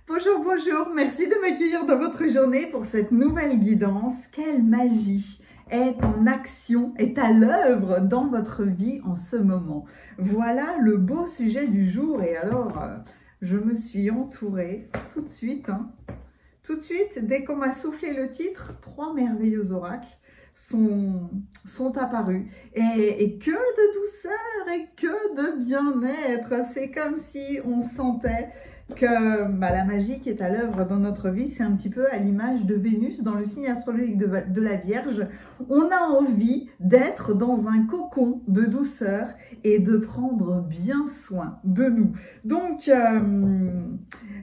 Bonjour, bonjour, merci de m'accueillir dans votre journée pour cette nouvelle guidance. Quelle magie est en action, est à l'œuvre dans votre vie en ce moment. Voilà le beau sujet du jour et alors je me suis entourée tout de suite, dès qu'on m'a soufflé le titre, 3 merveilleux oracles sont apparus et que de douceur et que de bien-être. C'est comme si on sentait que la magie qui est à l'œuvre dans notre vie, c'est un petit peu à l'image de Vénus dans le signe astrologique de la Vierge. On a envie d'être dans un cocon de douceur et de prendre bien soin de nous. Donc,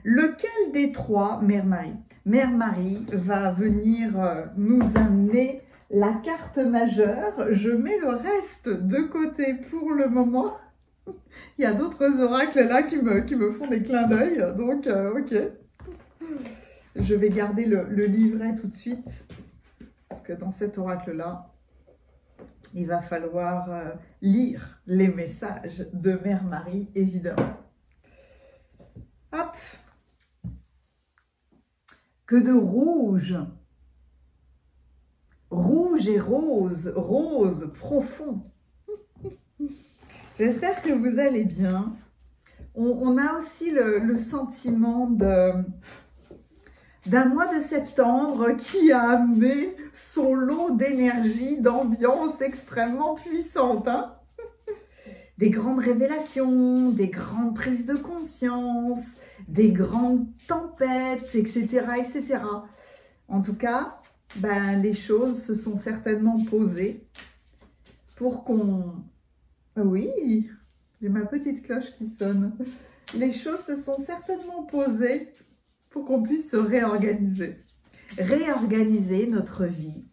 lequel des trois, Mère Marie? Mère Marie va venir nous amener la carte majeure. Je mets le reste de côté pour le moment. Il y a d'autres oracles là qui me font des clins d'œil, donc ok. Je vais garder le livret tout de suite, parce que dans cet oracle-là, il va falloir lire les messages de Mère Marie, évidemment. Hop! Que de rouge! Rouge et rose, rose profond. J'espère que vous allez bien. On a aussi le sentiment d'un mois de septembre qui a amené son lot d'énergie, d'ambiance extrêmement puissante. Des grandes révélations, des grandes prises de conscience, des grandes tempêtes, etc., etc. En tout cas, les choses se sont certainement posées pour qu'on... Oui, j'ai ma petite cloche qui sonne. Les choses se sont certainement posées pour qu'on puisse se réorganiser. Réorganiser notre vie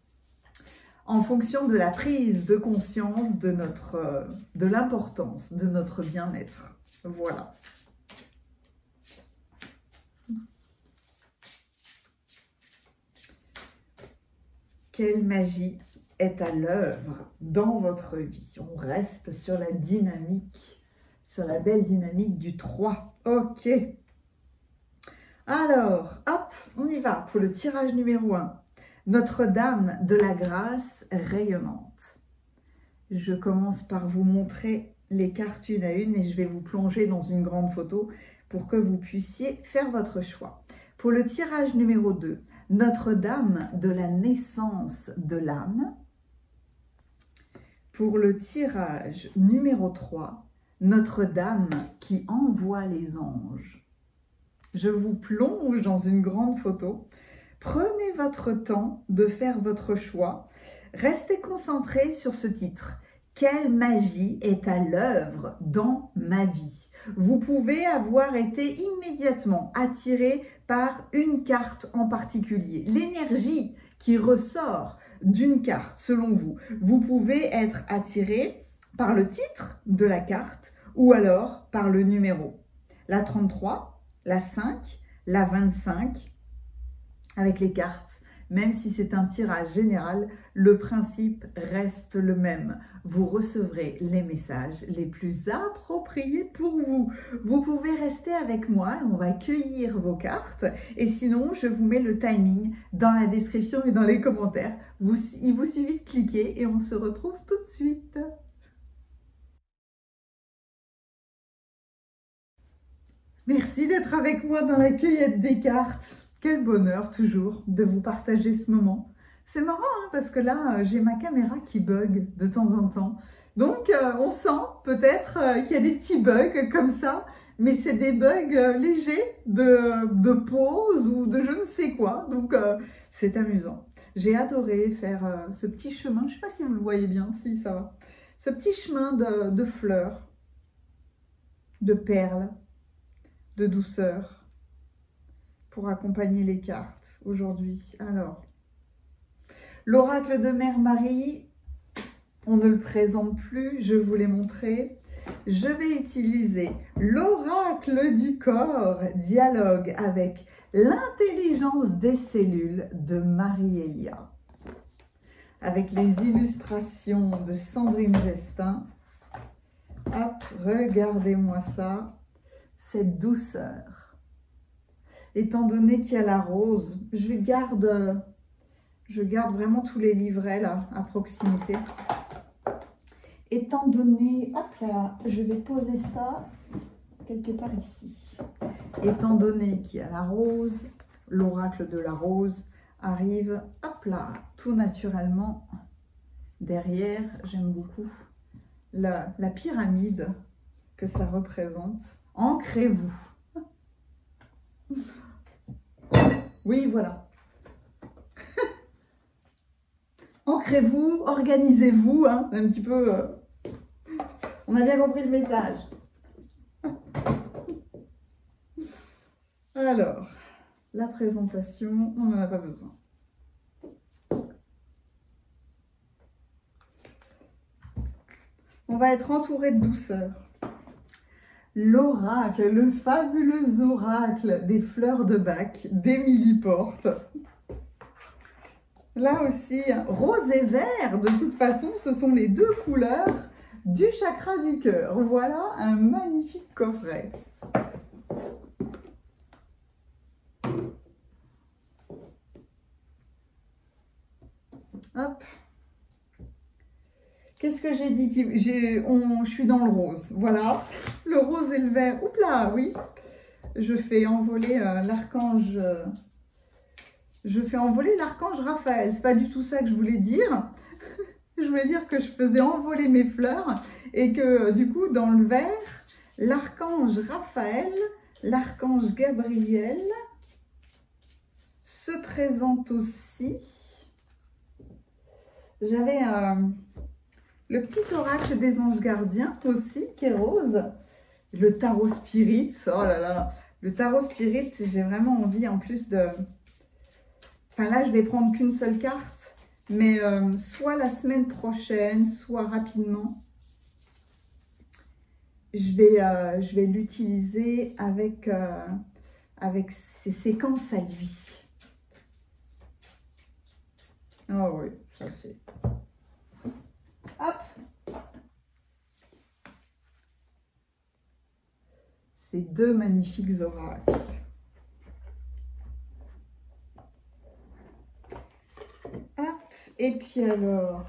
en fonction de la prise de conscience de l'importance de notre bien-être. Voilà. Quelle magie est à l'œuvre dans votre vie. On reste sur la dynamique, sur la belle dynamique du 3. Ok. Alors, hop, on y va pour le tirage numéro 1. Notre-Dame de la grâce rayonnante. Je commence par vous montrer les cartes une à une et je vais vous plonger dans une grande photo pour que vous puissiez faire votre choix. Pour le tirage numéro 2, Notre-Dame de la naissance de l'âme. Pour le tirage numéro 3, Notre-Dame qui envoie les anges. Je vous plonge dans une grande photo. Prenez votre temps de faire votre choix. Restez concentrés sur ce titre. Quelle magie est à l'œuvre dans ma vie? Vous pouvez avoir été immédiatement attiré par une carte en particulier. L'énergie qui ressort d'une carte, selon vous. Vous pouvez être attiré par le titre de la carte ou alors par le numéro. La 33, la 5, la 25, avec les cartes. Même si c'est un tirage général, le principe reste le même. Vous recevrez les messages les plus appropriés pour vous. Vous pouvez rester avec moi, on va cueillir vos cartes. Et sinon, je vous mets le timing dans la description et dans les commentaires. Il vous suffit de cliquer et on se retrouve tout de suite. Merci d'être avec moi dans la cueillette des cartes. Quel bonheur toujours de vous partager ce moment. C'est marrant parce que là, j'ai ma caméra qui bug de temps en temps. Donc, on sent peut-être qu'il y a des petits bugs comme ça, mais c'est des bugs légers de pause ou de je ne sais quoi. Donc, c'est amusant. J'ai adoré faire ce petit chemin. Je ne sais pas si vous le voyez bien, si ça va. Ce petit chemin de fleurs, de perles, de douceur pour accompagner les cartes aujourd'hui. Alors, l'oracle de Mère Marie, on ne le présente plus, je vous l'ai montré. Je vais utiliser l'oracle du corps, dialogue avec l'intelligence des cellules de Marie-Elia. Avec les illustrations de Sandrine Gestin. Hop, regardez-moi ça. Cette douceur, étant donné qu'il y a la rose, je garde vraiment tous les livrets là, à proximité. Étant donné, hop là, je vais poser ça quelque part ici. Étant donné qu'il y a la rose, l'oracle de la rose arrive, hop là, tout naturellement. Derrière, j'aime beaucoup la pyramide que ça représente. Ancrez-vous. Oui, voilà. Ancrez-vous, organisez-vous, hein, un petit peu. On a bien compris le message. Alors, la présentation, on n'en a pas besoin. On va être entouré de douceur. L'oracle, le fabuleux oracle des fleurs de Bach d'Émilie Porte. Là aussi, rose et vert, de toute façon, ce sont les deux couleurs du chakra du cœur. Voilà un magnifique coffret. Hop. Qu'est-ce que j'ai dit? Je suis dans le rose. Voilà, le rose et le vert. Oups là, oui. Je fais envoler l'archange. Je fais envoler l'archange Raphaël. C'est pas du tout ça que je voulais dire. Je voulais dire que je faisais envoler mes fleurs et que du coup, dans le vert, l'archange Raphaël, l'archange Gabriel se présente aussi. J'avais le petit oracle des anges gardiens aussi, qui est rose. Le tarot spirit, oh là là, le tarot spirit, j'ai vraiment envie en plus de... Enfin là, je vais prendre qu'une seule carte, mais soit la semaine prochaine, soit rapidement. Je vais l'utiliser avec ses séquences à lui. Oh oui, ça c'est... Hop! Ces deux magnifiques oracles. Hop! Et puis alors...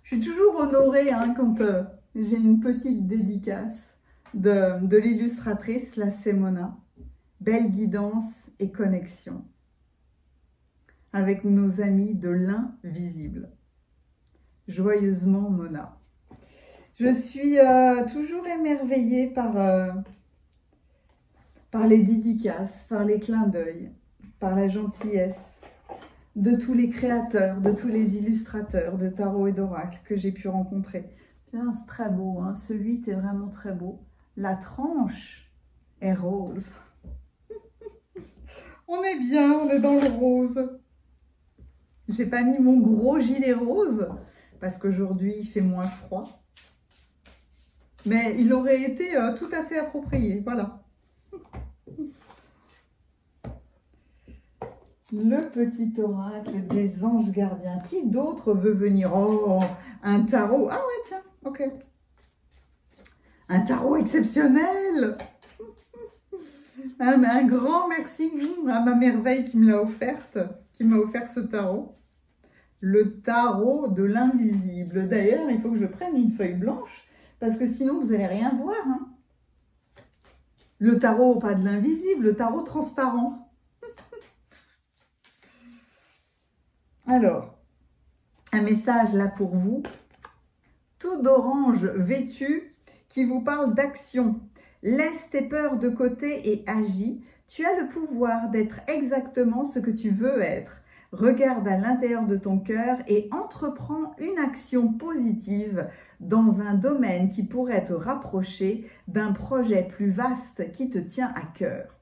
Je suis toujours honorée hein, quand j'ai une petite dédicace de l'illustratrice, la Simona. Belle guidance et connexion avec nos amis de l'invisible. Joyeusement, Mona. Je suis toujours émerveillée par les dédicaces, par les clins d'œil, par la gentillesse de tous les créateurs, de tous les illustrateurs de tarot et d'oracle que j'ai pu rencontrer. C'est très beau, hein. Ce 8 est vraiment très beau. La tranche est rose. On est bien, on est dans le rose. J'ai pas mis mon gros gilet rose parce qu'aujourd'hui il fait moins froid. Mais il aurait été tout à fait approprié. Voilà. Le petit oracle des anges gardiens. Qui d'autre veut venir? Oh, un tarot. Ah ouais, tiens, ok. Un tarot exceptionnel. Un grand merci à ma merveille qui me l'a offerte, qui m'a offert ce tarot. Le tarot de l'invisible. D'ailleurs, il faut que je prenne une feuille blanche parce que sinon, vous n'allez rien voir. Hein. Le tarot, pas de l'invisible, le tarot transparent. Alors, un message là pour vous. Tout d'orange vêtu qui vous parle d'action. Laisse tes peurs de côté et agis. Tu as le pouvoir d'être exactement ce que tu veux être. Regarde à l'intérieur de ton cœur et entreprends une action positive dans un domaine qui pourrait te rapprocher d'un projet plus vaste qui te tient à cœur.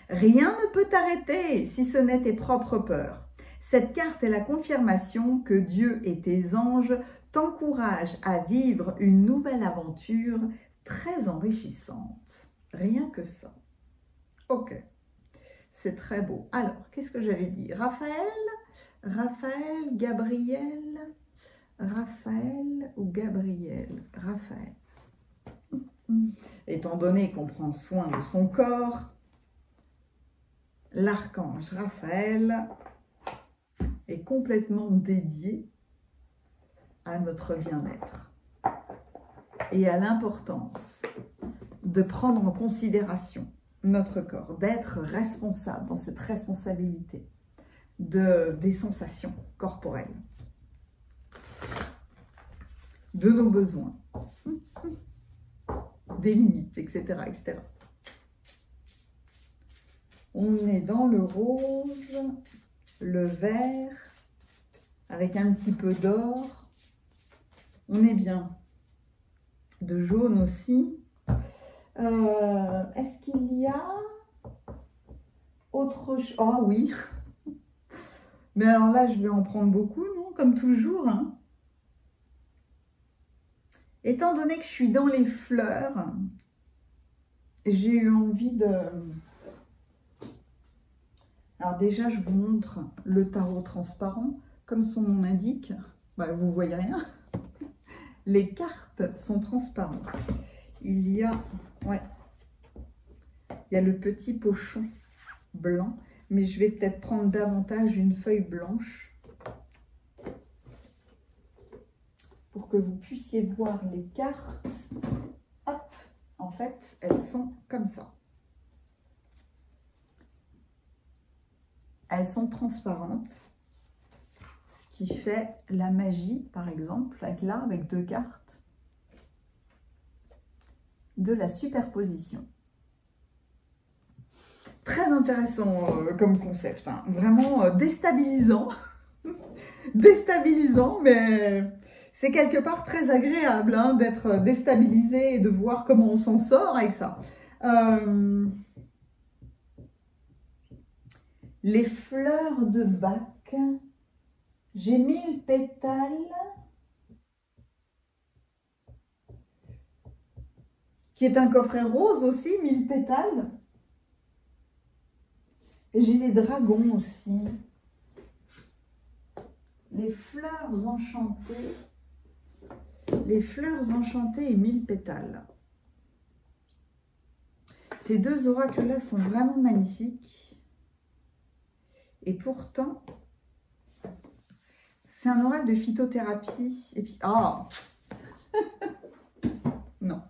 Rien ne peut t'arrêter si ce n'est tes propres peurs. Cette carte est la confirmation que Dieu et tes anges t'encouragent à vivre une nouvelle aventure très enrichissante. Rien que ça. Ok. C'est très beau. Alors, qu'est-ce que j'avais dit? Raphaël, Gabriel, Raphaël ou Gabriel? Raphaël. étant donné qu'on prend soin de son corps, l'archange Raphaël est complètement dédié à notre bien-être et à l'importance de prendre en considération notre corps, d'être responsable dans cette responsabilité des sensations corporelles, de nos besoins, des limites, etc., etc. On est dans le rose, le vert, avec un petit peu d'or. On est bien. De jaune aussi. Est-ce qu'il y a autre chose? Ah oui. Mais alors là, je vais en prendre beaucoup, non? Comme toujours, hein. Étant donné que je suis dans les fleurs, j'ai eu envie de... Alors déjà, je vous montre le tarot transparent. Comme son nom l'indique, bah, vous voyez rien. Les cartes sont transparentes. Il y a, ouais, il y a le petit pochon blanc, mais je vais peut-être prendre davantage une feuille blanche pour que vous puissiez voir les cartes. Hop, en fait, elles sont comme ça. Elles sont transparentes, ce qui fait la magie, par exemple, avec deux cartes, de la superposition. Très intéressant comme concept, hein. Vraiment déstabilisant. Déstabilisant, mais c'est quelque part très agréable hein, d'être déstabilisé et de voir comment on s'en sort avec ça. Les fleurs de Bach, j'ai 1000 pétales. Qui est un coffret rose aussi, 1000 pétales. Et j'ai les dragons aussi. Les fleurs enchantées. Les fleurs enchantées et 1000 pétales. Ces deux oracles-là sont vraiment magnifiques. Et pourtant, c'est un oracle de phytothérapie. Et puis, ah non.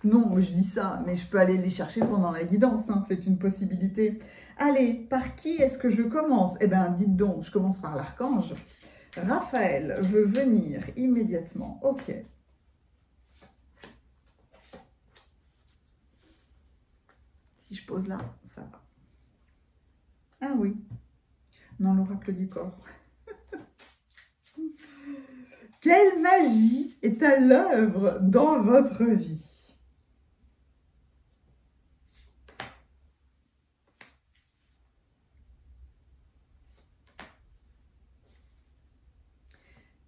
Non, je dis ça, mais je peux aller les chercher pendant la guidance, hein, c'est une possibilité. Allez, par qui est-ce que je commence? Eh bien, dites donc, je commence par l'archange. Raphaël veut venir immédiatement. Ok. Si je pose là, ça va. Ah oui. Non, l'oracle du corps. Quelle magie est à l'œuvre dans votre vie?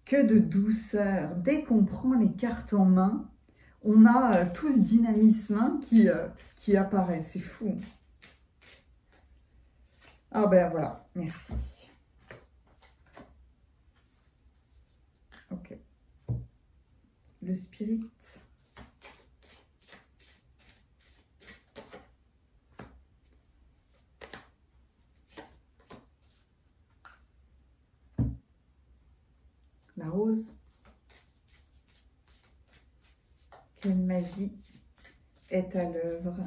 Que de douceur. Dès qu'on prend les cartes en main, on a tout le dynamisme hein, qui apparaît. C'est fou. Ah ben voilà, merci. Ok. Le spirit. La rose. Quelle magie est à l'œuvre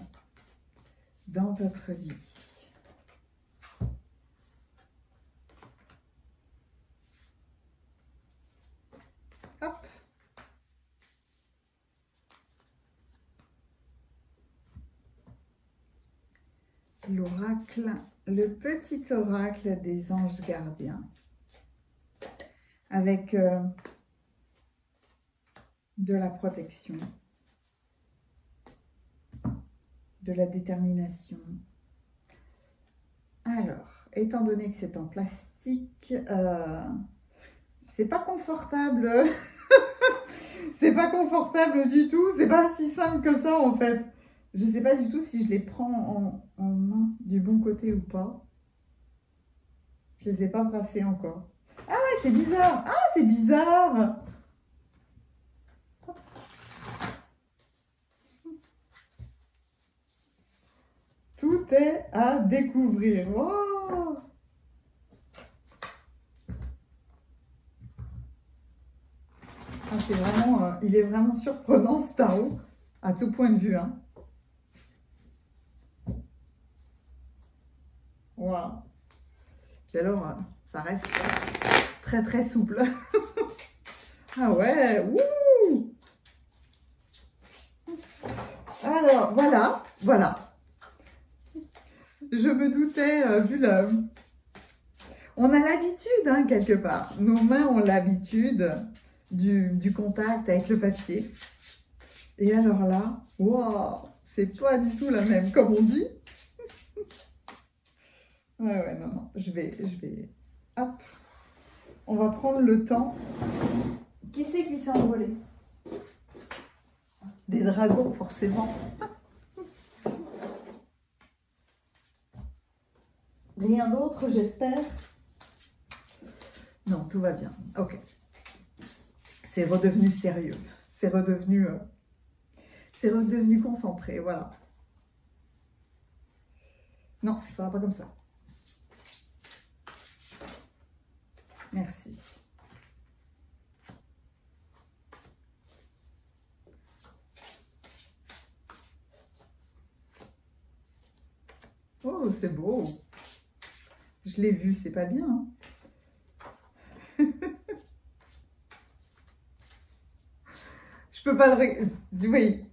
dans votre vie? Hop. L'oracle, le petit oracle des anges gardiens. Avec de la protection, de la détermination. Alors, étant donné que c'est en plastique, c'est pas confortable. C'est pas confortable du tout. C'est pas si simple que ça en fait. Je sais pas du tout si je les prends en main du bon côté ou pas. Je les ai pas brassés encore. Ah ouais, c'est bizarre. Ah, c'est bizarre. c'était à découvrir. Wow. Ah, c'est vraiment, il est vraiment surprenant ce tarot, à tout point de vue. Hein. Wow. Puis alors, ça reste très très souple. Ah ouais, wouh! Alors, voilà. Je me doutais, vu le... On a l'habitude, hein, quelque part. Nos mains ont l'habitude du contact avec le papier. Et alors là, wow, c'est pas du tout la même, comme on dit. Ouais, non, je vais, hop. On va prendre le temps. Qui c'est qui s'est envolé? Des dragons, forcément. Rien d'autre, j'espère. Non, tout va bien. Ok. C'est redevenu sérieux. C'est redevenu concentré, voilà. Non, ça va pas comme ça. Merci. Oh, c'est beau. Je l'ai vu, c'est pas bien. Hein. Je peux pas le oui,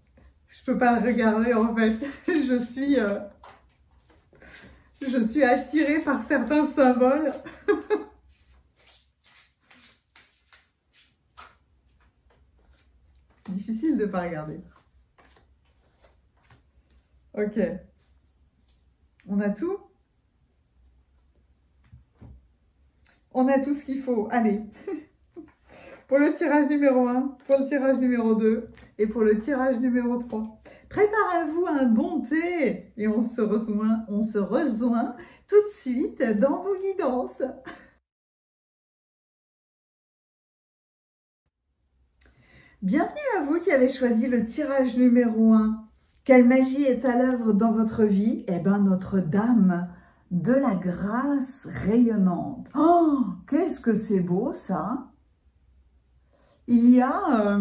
je peux pas le regarder en fait. Je suis attirée par certains symboles. Difficile de pas regarder. Ok. On a tout? On a tout ce qu'il faut. Allez. Pour le tirage numéro 1, pour le tirage numéro 2 et pour le tirage numéro 3. Préparez-vous un bon thé et on se rejoint tout de suite dans vos guidances. Bienvenue à vous qui avez choisi le tirage numéro 1. Quelle magie est à l'œuvre dans votre vie? Eh bien, Notre-Dame de la grâce rayonnante. Oh, qu'est-ce que c'est beau ça! Il y a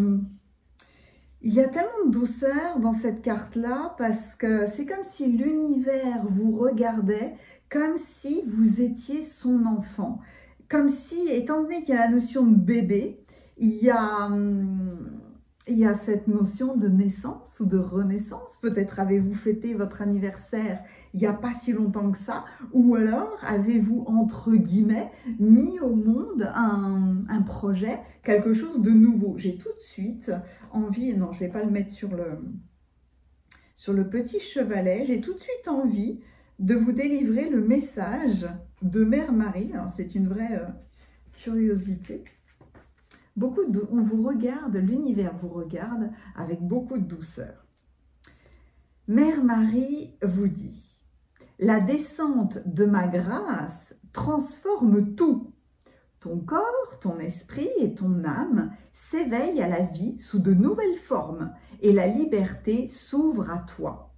tellement de douceur dans cette carte-là parce que c'est comme si l'univers vous regardait, comme si vous étiez son enfant. Comme si, étant donné qu'il y a la notion de bébé, il y a cette notion de naissance ou de renaissance. Peut-être avez-vous fêté votre anniversaire il n'y a pas si longtemps que ça, ou alors avez-vous, entre guillemets, mis au monde un projet, quelque chose de nouveau. J'ai tout de suite envie, non, je ne vais pas le mettre sur le petit chevalet, j'ai tout de suite envie de vous délivrer le message de Mère Marie. Alors c'est une vraie curiosité. On vous regarde, l'univers vous regarde avec beaucoup de douceur. Mère Marie vous dit: la descente de ma grâce transforme tout. Ton corps, ton esprit et ton âme s'éveillent à la vie sous de nouvelles formes et la liberté s'ouvre à toi.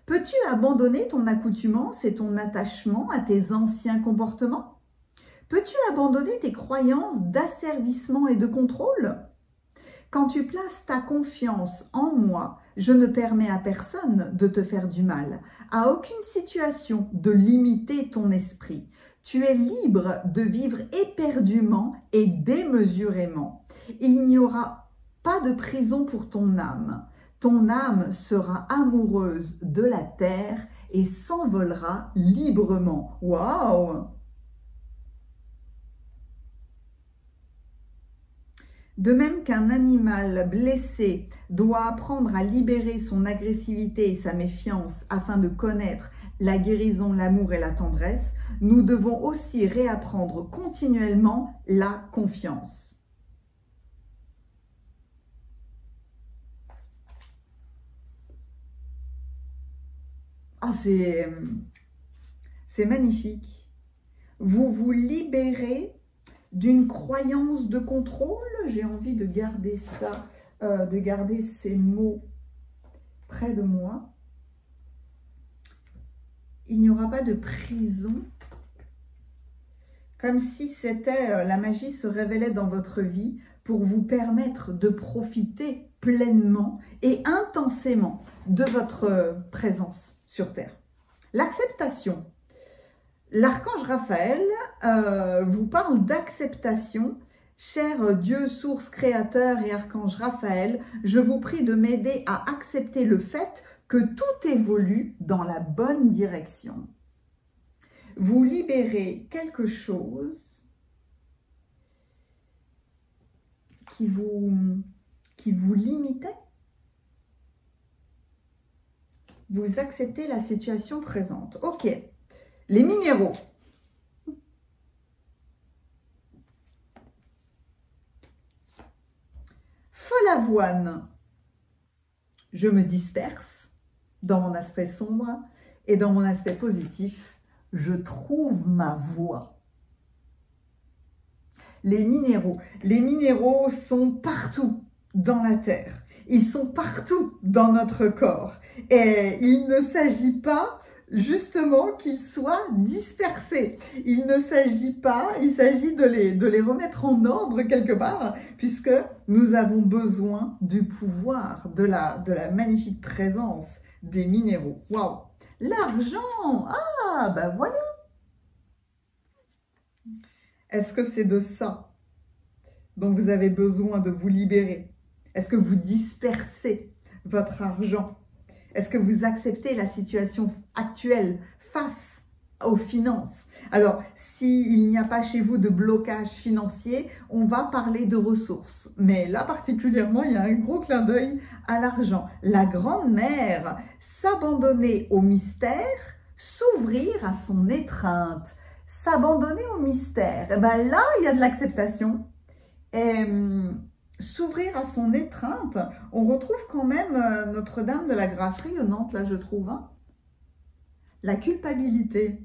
Peux-tu abandonner ton accoutumance et ton attachement à tes anciens comportements? Peux-tu abandonner tes croyances d'asservissement et de contrôle? Quand tu places ta confiance en moi, je ne permets à personne de te faire du mal, à aucune situation de limiter ton esprit. Tu es libre de vivre éperdument et démesurément. Il n'y aura pas de prison pour ton âme. Ton âme sera amoureuse de la terre et s'envolera librement. Waouh! De même qu'un animal blessé doit apprendre à libérer son agressivité et sa méfiance afin de connaître la guérison, l'amour et la tendresse, nous devons aussi réapprendre continuellement la confiance. Ah, c'est magnifique. Vous vous libérez d'une croyance de contrôle. J'ai envie de garder ça, de garder ces mots près de moi. il n'y aura pas de prison. Comme si c'était la magie se révélait dans votre vie pour vous permettre de profiter pleinement et intensément de votre présence sur Terre. L'acceptation. L'archange Raphaël vous parle d'acceptation. Cher Dieu, source, créateur et archange Raphaël, je vous prie de m'aider à accepter le fait que tout évolue dans la bonne direction. Vous libérez quelque chose qui vous limitait. Vous acceptez la situation présente. Ok. Les minéraux. Follavoine. Je me disperse dans mon aspect sombre et dans mon aspect positif, je trouve ma voie. Les minéraux sont partout dans la terre. Ils sont partout dans notre corps. Et il ne s'agit pas justement qu'ils soient dispersés. Il ne s'agit pas, il s'agit de les remettre en ordre quelque part, puisque nous avons besoin du pouvoir, de la magnifique présence des minéraux. Waouh! L'argent! Ah, ben voilà! Est-ce que c'est de ça dont vous avez besoin de vous libérer? Est-ce que vous dispersez votre argent? Est-ce que vous acceptez la situation actuelle face aux finances? Alors, s'il n'y a pas chez vous de blocage financier, on va parler de ressources. Mais là, particulièrement, il y a un gros clin d'œil à l'argent. La grande-mère, s'abandonner au mystère, s'ouvrir à son étreinte. S'abandonner au mystère. Et ben là, il y a de l'acceptation. Et s'ouvrir à son étreinte, on retrouve quand même Notre-Dame de la Grâce rayonnante, là je trouve. Hein. La culpabilité.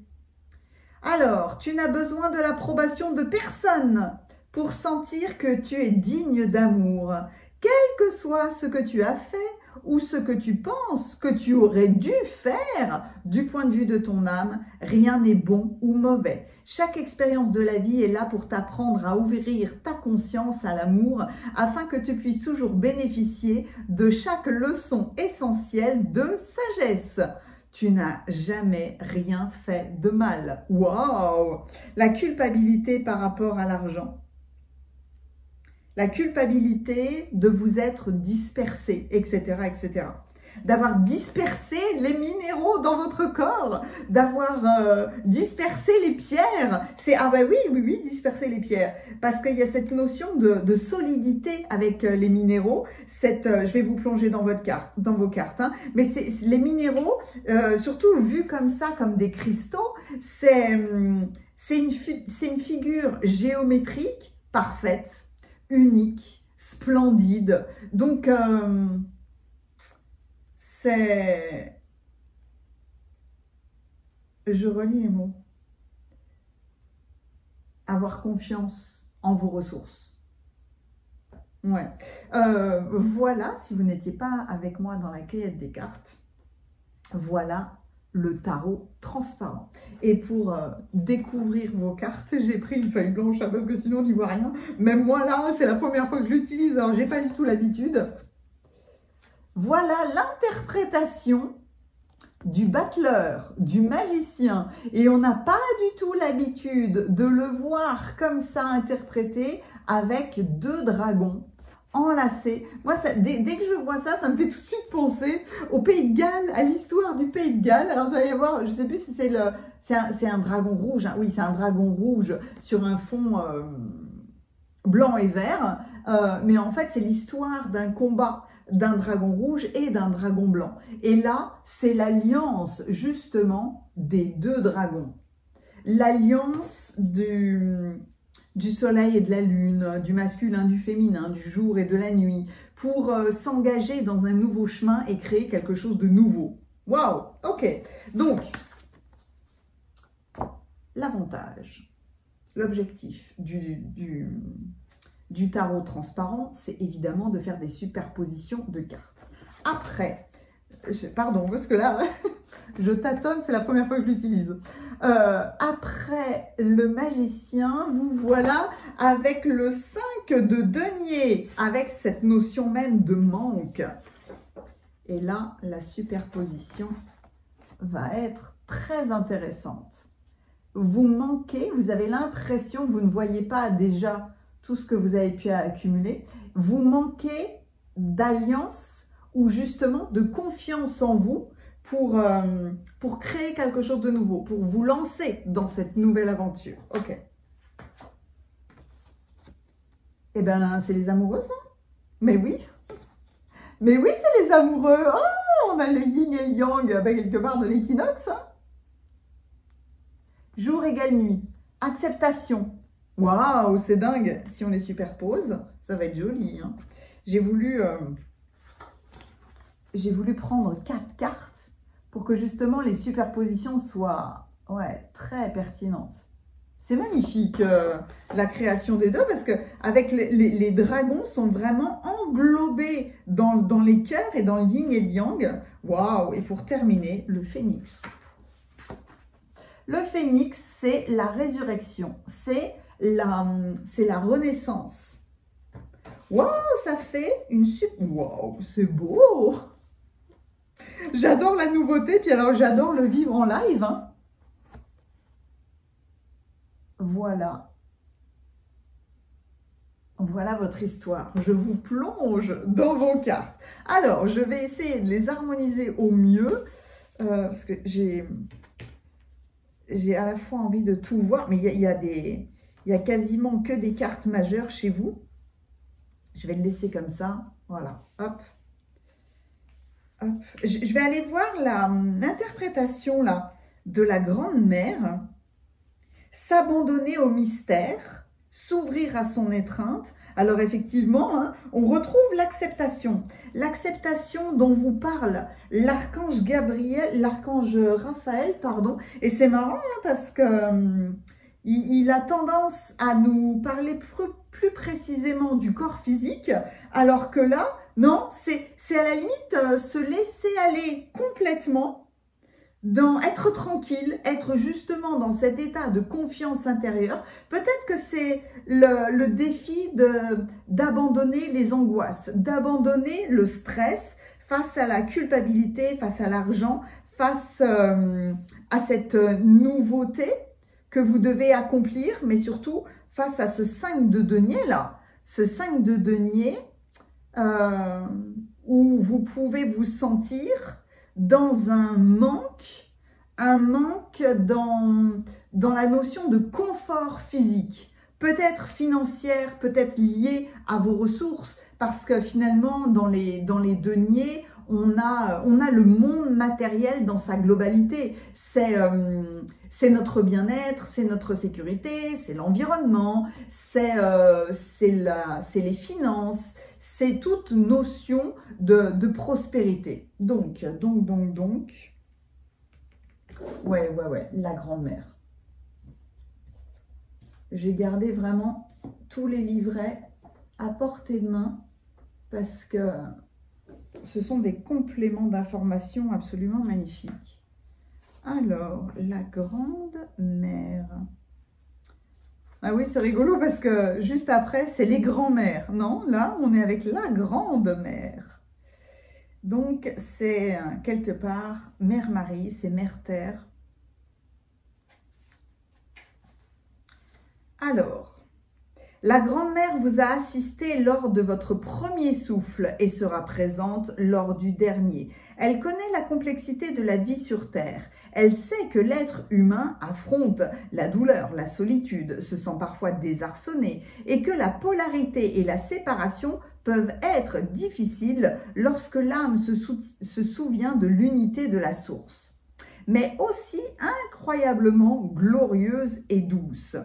Alors, tu n'as besoin de l'approbation de personne pour sentir que tu es digne d'amour. Quel que soit ce que tu as fait ou ce que tu penses que tu aurais dû faire du point de vue de ton âme, rien n'est bon ou mauvais. Chaque expérience de la vie est là pour t'apprendre à ouvrir ta conscience à l'amour afin que tu puisses toujours bénéficier de chaque leçon essentielle de sagesse. Tu n'as jamais rien fait de mal. Waouh! La culpabilité par rapport à l'argent. La culpabilité de vous être dispersé, etc., etc. D'avoir dispersé les minéraux dans votre corps, d'avoir dispersé les pierres. C'est, ah ben oui, disperser les pierres. Parce qu'il y a cette notion de solidité avec les minéraux. Je vais vous plonger dans vos cartes. Hein, mais les minéraux, surtout vus comme ça, comme des cristaux, c'est une figure géométrique parfaite, unique, splendide. Donc, je relis les mots. Avoir confiance en vos ressources. Ouais. Voilà, si vous n'étiez pas avec moi dans la cueillette des cartes, voilà le tarot transparent. Et pour découvrir vos cartes, j'ai pris une feuille blanche parce que sinon on n'y voit rien. Même moi là, c'est la première fois que je l'utilise, alors j'ai pas du tout l'habitude. Voilà l'interprétation du battleur, du magicien. Et on n'a pas du tout l'habitude de le voir comme ça interprété avec deux dragons enlacés. Moi, dès que je vois ça, ça me fait tout de suite penser au Pays de Galles, à l'histoire du Pays de Galles. Alors, il doit y avoir, je ne sais plus si c'est un dragon rouge. Hein. Oui, c'est un dragon rouge sur un fond blanc et vert. Mais en fait, c'est l'histoire d'un combat d'un dragon rouge et d'un dragon blanc. Et là, c'est l'alliance justement des deux dragons. L'alliance du soleil et de la lune, du masculin, du féminin, du jour et de la nuit, pour s'engager dans un nouveau chemin et créer quelque chose de nouveau. Waouh! Ok. Donc, l'avantage, l'objectif du tarot transparent, c'est évidemment de faire des superpositions de cartes. Après, Pardon, parce que là, je tâtonne, c'est la première fois que je l'utilise. Après le magicien, vous voilà avec le 5 de denier, avec cette notion même de manque. Et là, la superposition va être très intéressante. Vous manquez, vous avez l'impression que vous ne voyez pas déjà tout ce que vous avez pu accumuler. Vous manquez d'alliance ou justement de confiance en vous pour créer quelque chose de nouveau, pour vous lancer dans cette nouvelle aventure. Ok. Eh bien, c'est les amoureux, ça? Mais oui. Mais oui, c'est les amoureux. Oh, on a le yin et le yang, quelque part de l'équinoxe. Hein. Jour égale nuit. Acceptation. Waouh, c'est dingue. Si on les superpose, ça va être joli. Hein. J'ai voulu prendre 4 cartes pour que justement les superpositions soient très pertinentes. C'est magnifique la création des deux parce que avec les dragons sont vraiment englobés dans les cœurs et dans le yin et le yang. Waouh! Et pour terminer, le phénix. Le phénix, c'est la résurrection, c'est la renaissance. Waouh, ça fait une super... Waouh, c'est beau! J'adore la nouveauté, puis alors j'adore le vivre en live. Hein. Voilà. Voilà votre histoire. Je vous plonge dans vos cartes. Alors, je vais essayer de les harmoniser au mieux, parce que j'ai à la fois envie de tout voir, mais il y a quasiment que des cartes majeures chez vous. Je vais le laisser comme ça. Voilà. Hop. Hop. Je vais aller voir l'interprétation là de la Grande Mère. S'abandonner au mystère, s'ouvrir à son étreinte. Alors effectivement, hein, on retrouve l'acceptation. L'acceptation dont vous parle l'archange Gabriel, l'archange Raphaël, pardon. Et c'est marrant hein, parce que il a tendance à nous parler plus précisément du corps physique, alors que là, non, c'est à la limite se laisser aller complètement, être tranquille, être justement dans cet état de confiance intérieure. Peut-être que c'est le défi d'abandonner les angoisses, d'abandonner le stress face à la culpabilité, face à l'argent, face à cette nouveauté que vous devez accomplir, mais surtout face à ce 5 de denier là, ce 5 de denier où vous pouvez vous sentir dans un manque dans la notion de confort physique, peut-être financière, peut-être liée à vos ressources, parce que finalement, dans les deniers, on a le monde matériel dans sa globalité. C'est notre bien-être, c'est notre sécurité, c'est l'environnement, c'est les finances, c'est toute notion de prospérité. Donc, ouais, la grand-mère. J'ai gardé vraiment tous les livrets à portée de main parce que ce sont des compléments d'information absolument magnifiques. Alors, la grande-mère. Ah oui, c'est rigolo parce que juste après, c'est les grands-mères. Non, là, on est avec la grande-mère. Donc, c'est quelque part Mère Marie, c'est Mère Terre. Alors, la grand-mère vous a assisté lors de votre premier souffle et sera présente lors du dernier. Elle connaît la complexité de la vie sur Terre. Elle sait que l'être humain affronte la douleur, la solitude, se sent parfois désarçonné et que la polarité et la séparation peuvent être difficiles lorsque l'âme se souvient de l'unité de la source, mais aussi incroyablement glorieuse et douce.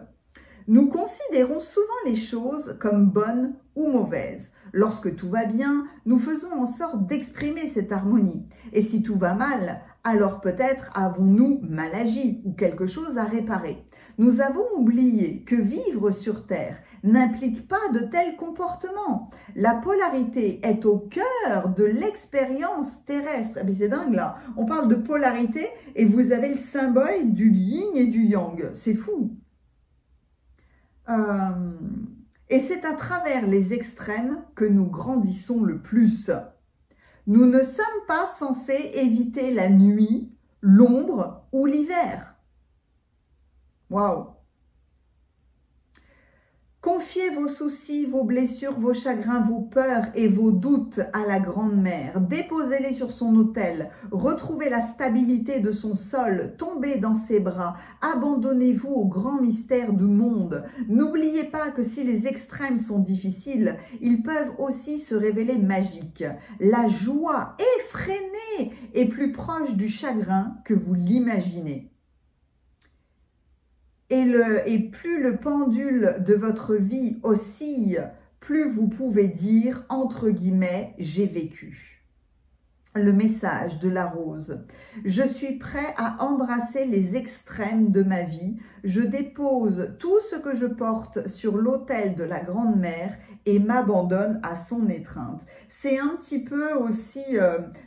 Nous considérons souvent les choses comme bonnes ou mauvaises. Lorsque tout va bien, nous faisons en sorte d'exprimer cette harmonie. Et si tout va mal, alors peut-être avons-nous mal agi ou quelque chose à réparer. Nous avons oublié que vivre sur Terre n'implique pas de tels comportements. La polarité est au cœur de l'expérience terrestre. Et puis c'est dingue là, on parle de polarité et vous avez le symbole du yin et du yang. C'est fou. Et c'est à travers les extrêmes que nous grandissons le plus. Nous ne sommes pas censés éviter la nuit, l'ombre ou l'hiver. Waouh! Confiez vos soucis, vos blessures, vos chagrins, vos peurs et vos doutes à la Grande Mère. Déposez-les sur son autel. Retrouvez la stabilité de son sol. Tombez dans ses bras. Abandonnez-vous au grand mystère du monde. N'oubliez pas que si les extrêmes sont difficiles, ils peuvent aussi se révéler magiques. La joie effrénée est plus proche du chagrin que vous l'imaginez. Et plus le pendule de votre vie oscille, plus vous pouvez dire, entre guillemets, « j'ai vécu ». Le message de la rose. Je suis prêt à embrasser les extrêmes de ma vie. Je dépose tout ce que je porte sur l'autel de la Grande Mère et m'abandonne à son étreinte. C'est un petit peu aussi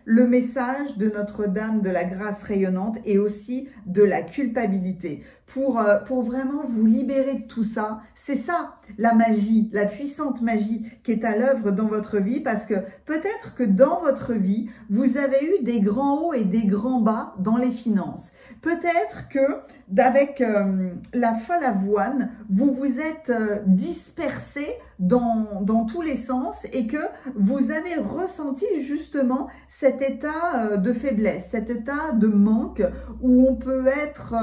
le message de Notre-Dame de la Grâce rayonnante et aussi de la culpabilité. Pour vraiment vous libérer de tout ça, c'est ça la magie, la puissante magie qui est à l'œuvre dans votre vie, parce que peut-être que dans votre vie, vous avez eu des grands hauts et des grands bas dans les finances. Peut-être que avec la folle avoine, vous vous êtes dispersé dans tous les sens et que vous avez ressenti justement cet état de faiblesse, cet état de manque où on peut être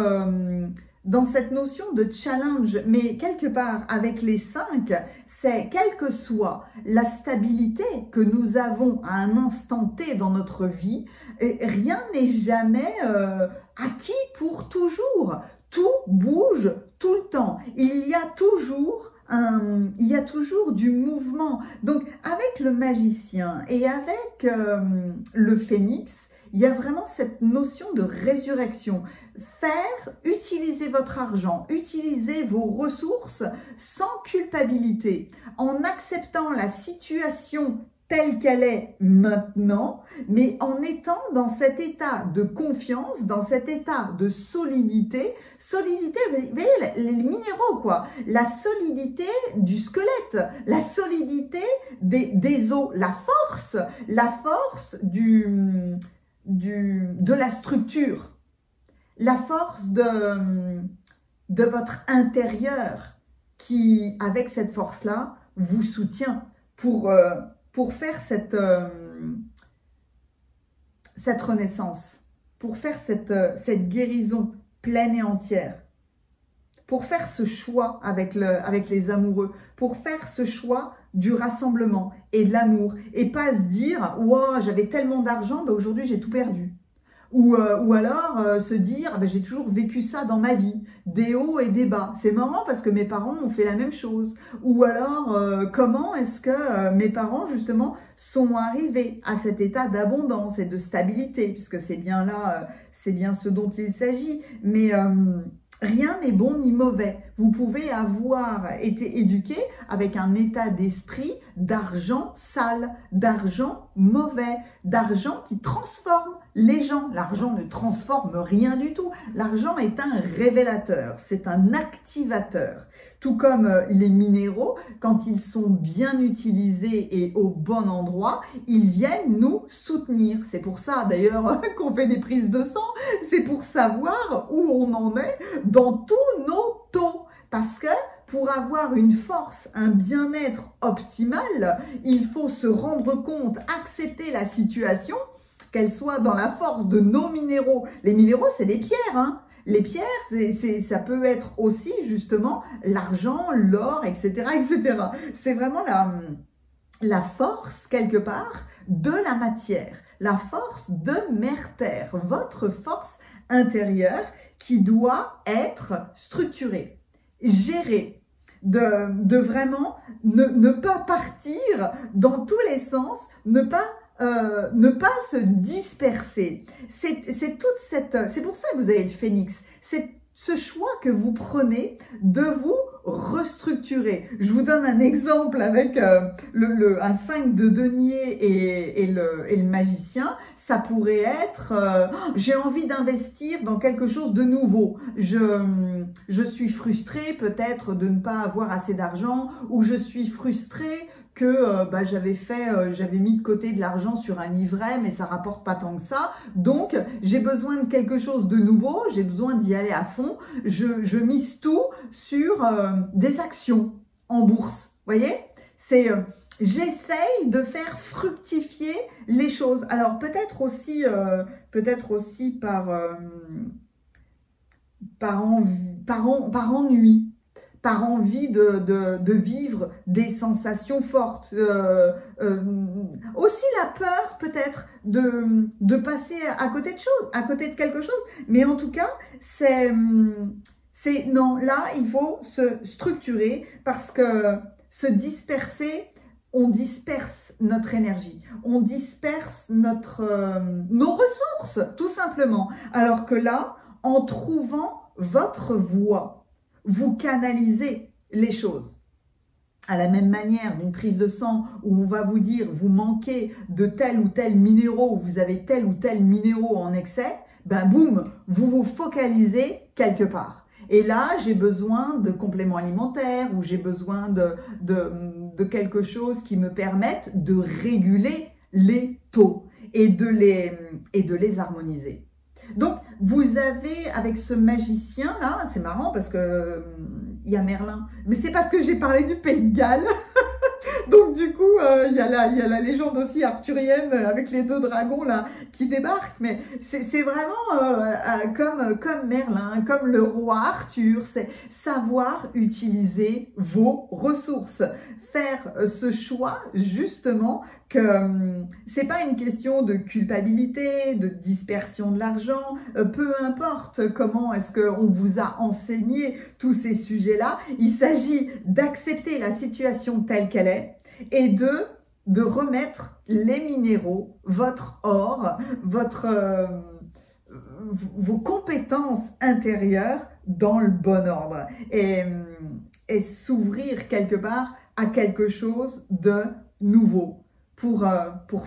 dans cette notion de challenge, mais quelque part avec les 5, c'est quelle que soit la stabilité que nous avons à un instant T dans notre vie, rien n'est jamais acquis pour toujours. Tout bouge tout le temps. Il y a toujours du mouvement. Donc avec le magicien et avec le phénix, il y a vraiment cette notion de résurrection. Utiliser votre argent, utiliser vos ressources sans culpabilité, en acceptant la situation telle qu'elle est maintenant, mais en étant dans cet état de confiance, dans cet état de solidité. Solidité, vous voyez, les minéraux, quoi. La solidité du squelette, la solidité des os, la force de la structure, la force de votre intérieur qui, avec cette force-là, vous soutient pour faire cette renaissance, pour faire cette guérison pleine et entière, pour faire ce choix avec les amoureux, pour faire ce choix du rassemblement et de l'amour, et pas se dire « wow, j'avais tellement d'argent, ben aujourd'hui j'ai tout perdu ». Ou alors se dire ben, « j'ai toujours vécu ça dans ma vie, des hauts et des bas ». C'est marrant parce que mes parents ont fait la même chose. Ou alors comment est-ce que mes parents justement sont arrivés à cet état d'abondance et de stabilité, puisque c'est bien là, c'est bien ce dont il s'agit. Mais rien n'est bon ni mauvais. Vous pouvez avoir été éduqué avec un état d'esprit d'argent sale, d'argent mauvais, d'argent qui transforme les gens. L'argent ne transforme rien du tout. L'argent est un révélateur, c'est un activateur. Tout comme les minéraux, quand ils sont bien utilisés et au bon endroit, ils viennent nous soutenir. C'est pour ça d'ailleurs qu'on fait des prises de sang, c'est pour savoir où on en est dans tous nos taux. Parce que pour avoir une force, un bien-être optimal, il faut se rendre compte, accepter la situation, qu'elle soit dans la force de nos minéraux. Les minéraux, c'est les pierres, hein. Les pierres, ça peut être aussi justement l'argent, l'or, etc., etc. C'est vraiment la force, quelque part, de la matière, la force de Mère Terre, votre force intérieure qui doit être structurée, gérée, de vraiment ne pas partir dans tous les sens, ne pas se disperser. C'est pour ça que vous avez le phénix. C'est ce choix que vous prenez de vous restructurer. Je vous donne un exemple avec un 5 de denier et le magicien. Ça pourrait être j'ai envie d'investir dans quelque chose de nouveau. Je suis frustrée peut-être de ne pas avoir assez d'argent, ou je suis frustrée que j'avais mis de côté de l'argent sur un livret, mais ça rapporte pas tant que ça. Donc, j'ai besoin de quelque chose de nouveau, j'ai besoin d'y aller à fond. Je mise tout sur des actions en bourse. Vous voyez, c'est j'essaye de faire fructifier les choses. Alors, peut-être aussi par ennui, par envie de vivre des sensations fortes. Aussi la peur peut-être de passer à côté de quelque chose. Mais en tout cas, non, là, il faut se structurer, parce que se disperser, on disperse notre énergie, on disperse nos ressources, tout simplement. Alors que là, en trouvant votre voie, vous canalisez les choses. À la même manière d'une prise de sang où on va vous dire vous manquez de tel ou tel minéraux, ou vous avez tel ou tel minéraux en excès, ben boum, vous vous focalisez quelque part. Et là, j'ai besoin de compléments alimentaires, ou j'ai besoin de quelque chose qui me permette de réguler les taux et de les harmoniser. Donc, vous avez, avec ce magicien là, c'est marrant parce que il y a Merlin, mais c'est parce que j'ai parlé du Pays de Galles. Donc du coup, il y a la légende aussi arthurienne avec les 2 dragons là qui débarquent. Mais c'est vraiment comme Merlin, comme le roi Arthur, c'est savoir utiliser vos ressources. Faire ce choix justement que c'est pas une question de culpabilité, de dispersion de l'argent, peu importe comment est-ce qu'on vous a enseigné tous ces sujets-là, il s'agit d'accepter la situation telle qu'elle est et de remettre les minéraux, votre or, vos compétences intérieures dans le bon ordre et s'ouvrir quelque part à quelque chose de nouveau pour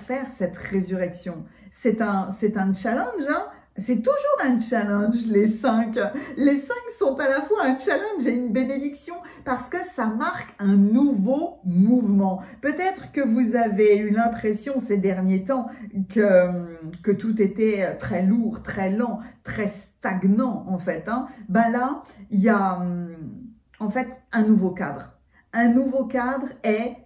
faire cette résurrection. C'est un challenge, hein? C'est toujours un challenge, les 5. Les 5 sont à la fois un challenge et une bénédiction, parce que ça marque un nouveau mouvement. Peut-être que vous avez eu l'impression ces derniers temps que tout était très lourd, très lent, très stagnant en fait, hein. Ben là, il y a en fait un nouveau cadre. Un nouveau cadre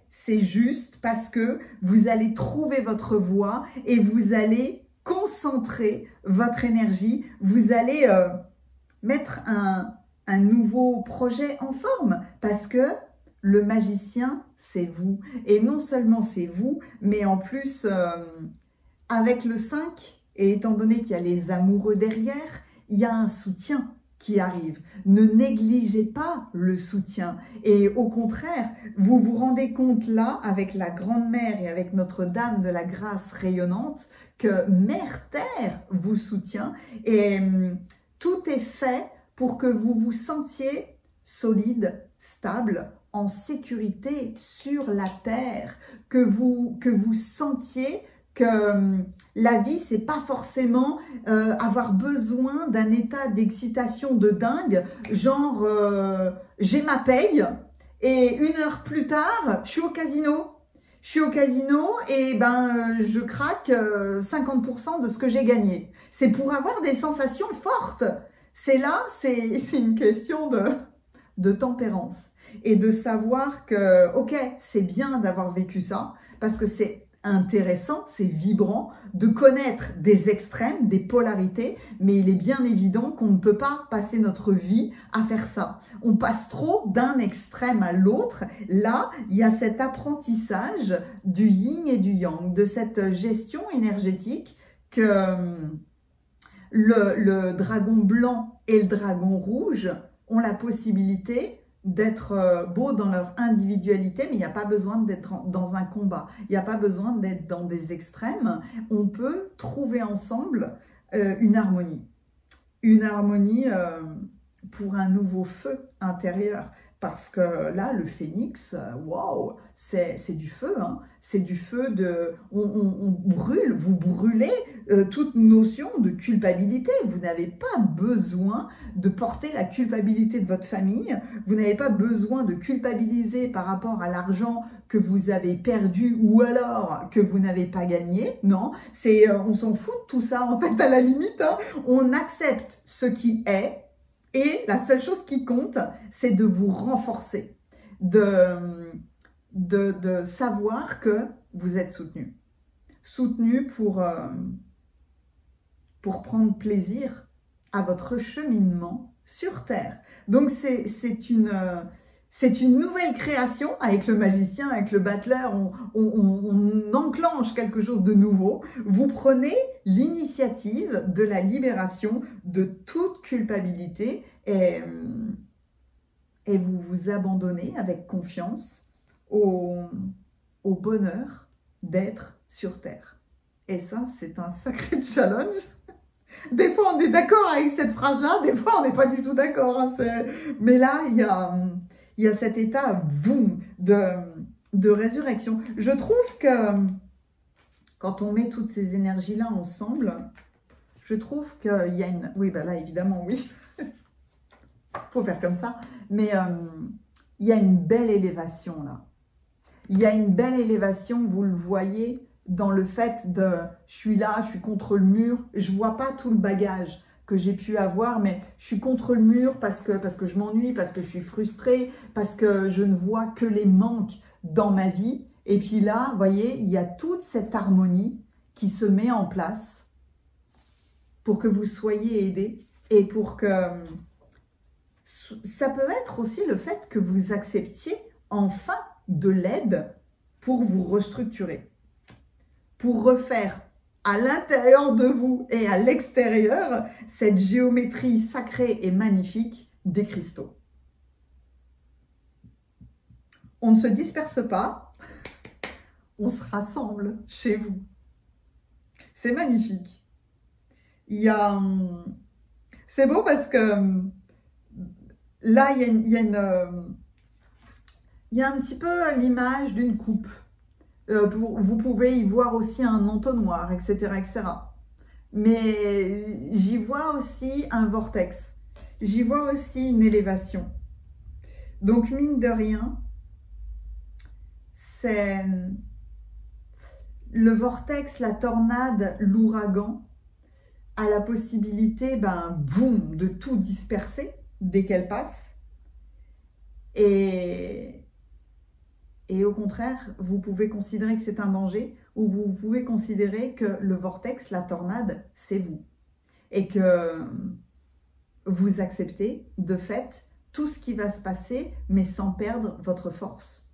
c'est juste parce que vous allez trouver votre voie et vous allez concentrer votre énergie, vous allez mettre un nouveau projet en forme, parce que le magicien, c'est vous. Et non seulement c'est vous, mais en plus, avec le 5, et étant donné qu'il y a les amoureux derrière, il y a un soutien qui arrive. Ne négligez pas le soutien. Et au contraire, vous vous rendez compte là, avec la Grande Mère et avec Notre-Dame de la Grâce rayonnante, que Mère Terre vous soutient, et tout est fait pour que vous vous sentiez solide, stable, en sécurité sur la terre, que vous sentiez que la vie, c'est pas forcément avoir besoin d'un état d'excitation de dingue, genre j'ai ma paye et 1 heure plus tard, je suis au casino. Je suis au casino et je craque 50% de ce que j'ai gagné. C'est pour avoir des sensations fortes. C'est une question de tempérance et de savoir que, ok, c'est bien d'avoir vécu ça, parce que c'est intéressant, c'est vibrant de connaître des extrêmes, des polarités, mais il est bien évident qu'on ne peut pas passer notre vie à faire ça. On passe trop d'un extrême à l'autre. Là, il y a cet apprentissage du yin et du yang, de cette gestion énergétique que le dragon blanc et le dragon rouge ont la possibilité d'être beaux dans leur individualité, mais il n'y a pas besoin d'être dans un combat, il n'y a pas besoin d'être dans des extrêmes. On peut trouver ensemble une harmonie pour un nouveau feu intérieur. Parce que là, le phénix, waouh, c'est du feu, hein. C'est du feu de... On brûle, vous brûlez toute notion de culpabilité. Vous n'avez pas besoin de porter la culpabilité de votre famille. Vous n'avez pas besoin de culpabiliser par rapport à l'argent que vous avez perdu ou alors que vous n'avez pas gagné. Non, on s'en fout de tout ça, en fait, à la limite, hein. On accepte ce qui est. Et la seule chose qui compte, c'est de vous renforcer, de savoir que vous êtes soutenu. Soutenu pour prendre plaisir à votre cheminement sur Terre. Donc c'est une nouvelle création avec le magicien, avec le battleur, on enclenche quelque chose de nouveau. Vous prenez l'initiative de la libération de toute culpabilité et vous vous abandonnez avec confiance au bonheur d'être sur Terre. Et ça, c'est un sacré challenge. Des fois, on est d'accord avec cette phrase-là, des fois, on n'est pas du tout d'accord, hein, mais là, il y a cet état, boum, de résurrection. Je trouve que quand on met toutes ces énergies-là ensemble, je trouve qu'il y a une... Oui, ben là, évidemment, oui. Faut faire comme ça. Mais il y a une belle élévation, là. Il y a une belle élévation, vous le voyez, dans le fait de « je suis là, je suis contre le mur », je ne vois pas tout le bagage que j'ai pu avoir, mais je suis contre le mur parce que je m'ennuie, parce que je suis frustrée, parce que je ne vois que les manques dans ma vie. Et puis là, vous voyez, il y a toute cette harmonie qui se met en place pour que vous soyez aidés et pour que... Ça peut être aussi le fait que vous acceptiez enfin de l'aide pour vous restructurer, pour refaire à l'intérieur de vous et à l'extérieur cette géométrie sacrée et magnifique des cristaux. On ne se disperse pas, on se rassemble chez vous. C'est magnifique. C'est beau parce que là, il y a un petit peu l'image d'une coupe. Vous pouvez y voir aussi un entonnoir, etc., etc. Mais j'y vois aussi un vortex. J'y vois aussi une élévation. Donc, mine de rien, c'est le vortex, la tornade, l'ouragan a la possibilité, boum, de tout disperser dès qu'elle passe. Et au contraire, vous pouvez considérer que c'est un danger ou vous pouvez considérer que le vortex, la tornade, c'est vous. Et que vous acceptez de fait tout ce qui va se passer, mais sans perdre votre force,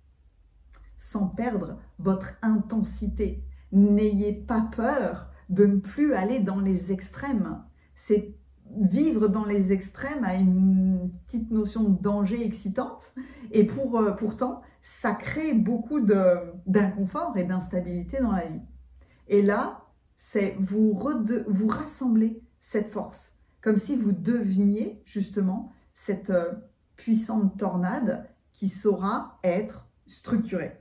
sans perdre votre intensité. N'ayez pas peur de ne plus aller dans les extrêmes. C'est vivre dans les extrêmes a une petite notion de danger excitante et pourtant ça crée beaucoup d'inconfort et d'instabilité dans la vie. Et là, c'est vous rassemblez cette force, comme si vous deveniez justement cette puissante tornade qui saura être structurée.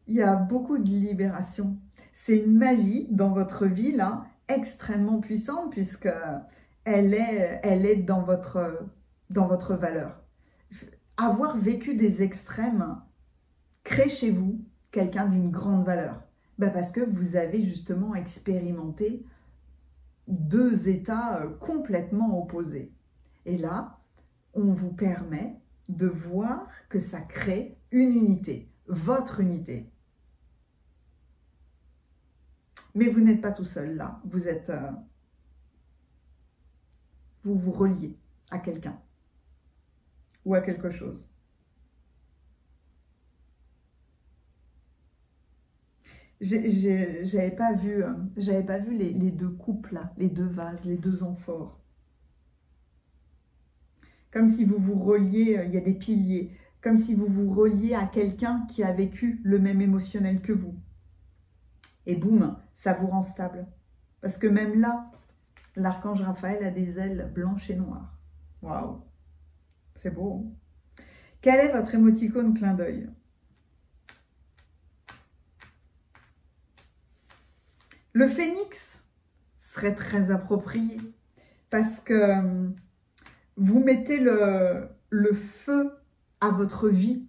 Il y a beaucoup de libération. C'est une magie dans votre vie là, extrêmement puissante puisque elle est dans votre valeur. Avoir vécu des extrêmes crée chez vous quelqu'un d'une grande valeur. Parce que vous avez justement expérimenté deux états complètement opposés. Et là, on vous permet de voir que ça crée une unité, votre unité. Mais vous n'êtes pas tout seul là, vous vous reliez à quelqu'un ou à quelque chose. J'avais pas vu les deux couples là, les deux vases, les deux amphores. Comme si vous vous reliez, il y a des piliers, comme si vous vous reliez à quelqu'un qui a vécu le même émotionnel que vous. Et boum, ça vous rend stable. Parce que même là, L'archange Raphaël a des ailes blanches et noires. Waouh, c'est beau. Quel est votre émoticône clin d'œil? Le phénix serait très approprié parce que vous mettez le feu à votre vie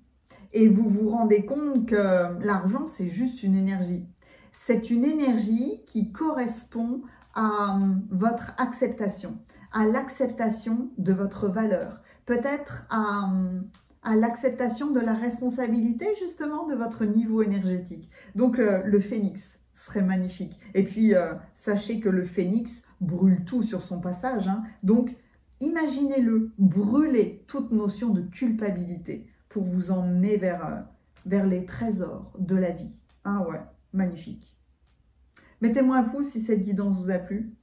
et vous vous rendez compte que l'argent, c'est juste une énergie. C'est une énergie qui correspond à votre acceptation, à l'acceptation de votre valeur, peut-être à l'acceptation de la responsabilité justement de votre niveau énergétique. Donc le phénix serait magnifique. Et puis sachez que le phénix brûle tout sur son passage, hein. Donc imaginez-le brûler toute notion de culpabilité pour vous emmener vers les trésors de la vie. Ah ouais, magnifique. Mettez-moi un pouce si cette guidance vous a plu.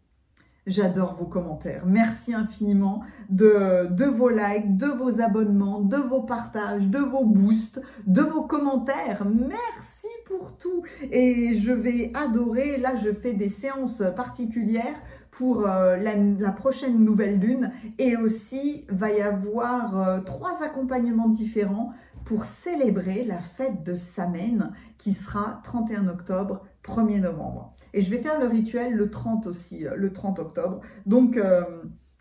J'adore vos commentaires. Merci infiniment de vos likes, de vos abonnements, de vos partages, de vos boosts, de vos commentaires. Merci pour tout. Et je vais adorer. Là, je fais des séances particulières pour la prochaine nouvelle lune. Et aussi, va y avoir 3 accompagnements différents pour célébrer la fête de Samen qui sera 31 octobre, 1er novembre. Et je vais faire le rituel le 30 aussi, le 30 octobre. Donc,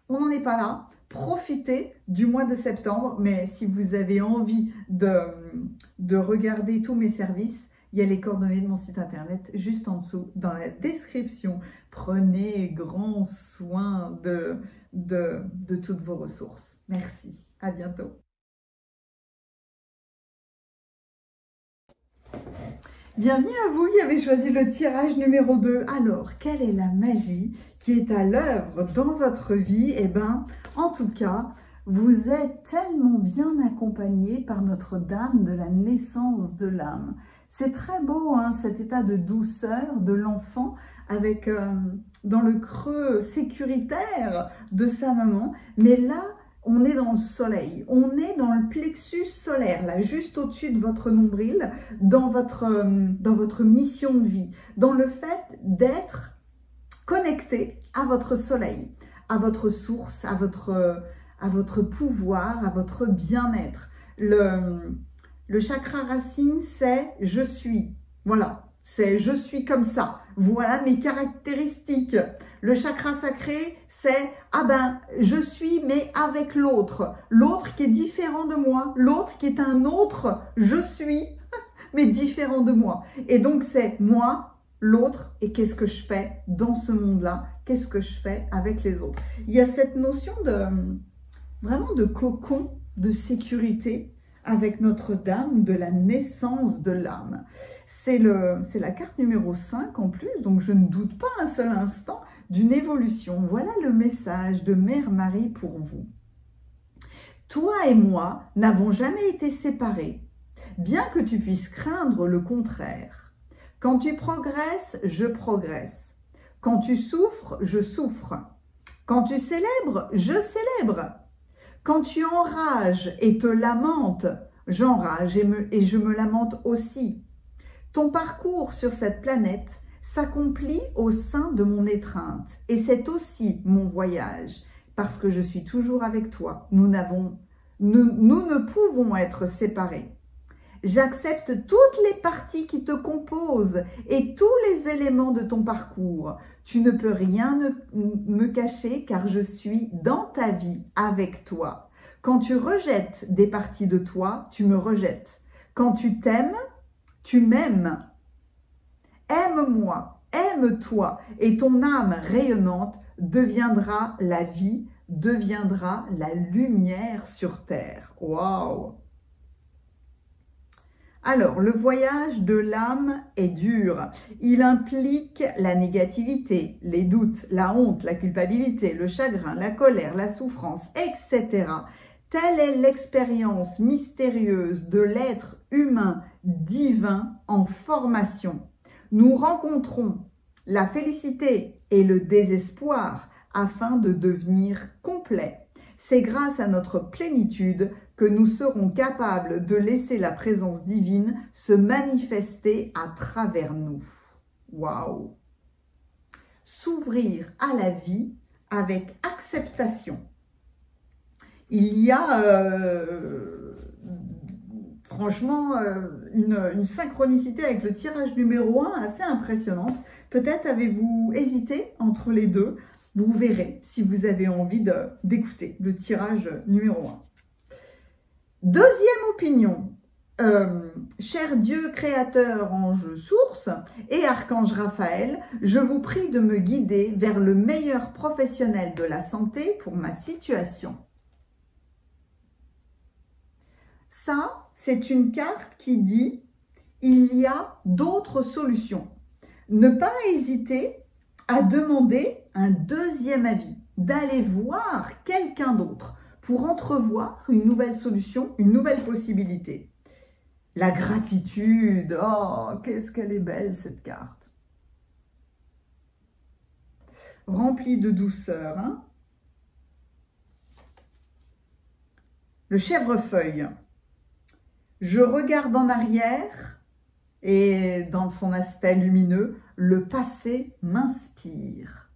on n'en est pas là. Profitez du mois de septembre. Mais si vous avez envie de regarder tous mes services, il y a les coordonnées de mon site internet juste en dessous dans la description. Prenez grand soin de toutes vos ressources. Merci. À bientôt. Bienvenue à vous qui avez choisi le tirage numéro 2. Alors, quelle est la magie qui est à l'œuvre dans votre vie? Eh bien, en tout cas, vous êtes tellement bien accompagné par Notre-Dame de la naissance de l'âme. C'est très beau, hein, cet état de douceur de l'enfant avec dans le creux sécuritaire de sa maman. Mais là, on est dans le soleil, on est dans le plexus solaire, là, juste au-dessus de votre nombril, dans votre mission de vie, dans le fait d'être connecté à votre soleil, à votre source, à votre pouvoir, à votre bien-être. Le chakra racine, c'est « je suis ». Voilà, c'est « je suis comme ça ». Voilà mes caractéristiques. Le chakra sacré, c'est « ah ben, je suis mais avec l'autre ». L'autre qui est différent de moi, l'autre qui est un autre « je suis » mais différent de moi. Et donc c'est moi, l'autre, et qu'est-ce que je fais dans ce monde-là? Qu'est-ce que je fais avec les autres? Il y a cette notion vraiment de cocon, de sécurité avec Notre-Dame de la naissance de l'âme. C'est la carte numéro 5 en plus, donc je ne doute pas un seul instant d'une évolution. Voilà le message de Mère Marie pour vous. Toi et moi n'avons jamais été séparés, bien que tu puisses craindre le contraire. Quand tu progresses, je progresse. Quand tu souffres, je souffre. Quand tu célèbres, je célèbre. Quand tu enrages et te lamentes, j'enrage et je me lamente aussi. Ton parcours sur cette planète s'accomplit au sein de mon étreinte et c'est aussi mon voyage parce que je suis toujours avec toi. Nous ne pouvons être séparés. J'accepte toutes les parties qui te composent et tous les éléments de ton parcours. Tu ne peux rien me cacher car je suis dans ta vie avec toi. Quand tu rejettes des parties de toi, tu me rejettes. Quand tu t'aimes, tu m'aimes. Aime-moi, aime-toi et ton âme rayonnante deviendra la vie, deviendra la lumière sur terre. Waouh! Alors, le voyage de l'âme est dur. Il implique la négativité, les doutes, la honte, la culpabilité, le chagrin, la colère, la souffrance, etc. Telle est l'expérience mystérieuse de l'être humain divin en formation. Nous rencontrons la félicité et le désespoir afin de devenir complets. C'est grâce à notre plénitude que nous serons capables de laisser la présence divine se manifester à travers nous. Waouh! S'ouvrir à la vie avec acceptation. Il y a franchement une synchronicité avec le tirage numéro 1 assez impressionnante. Peut-être avez-vous hésité entre les deux. Vous verrez si vous avez envie d'écouter le tirage numéro 1. Deuxième opinion. Cher Dieu créateur, ange source et archange Raphaël, je vous prie de me guider vers le meilleur professionnel de la santé pour ma situation. Ça, c'est une carte qui dit il y a d'autres solutions. Ne pas hésiter à demander un deuxième avis, d'aller voir quelqu'un d'autre pour entrevoir une nouvelle solution, une nouvelle possibilité. La gratitude, oh, qu'est-ce qu'elle est belle cette carte. Remplie de douceur. Hein? Le chèvrefeuille. Je regarde en arrière et dans son aspect lumineux, le passé m'inspire.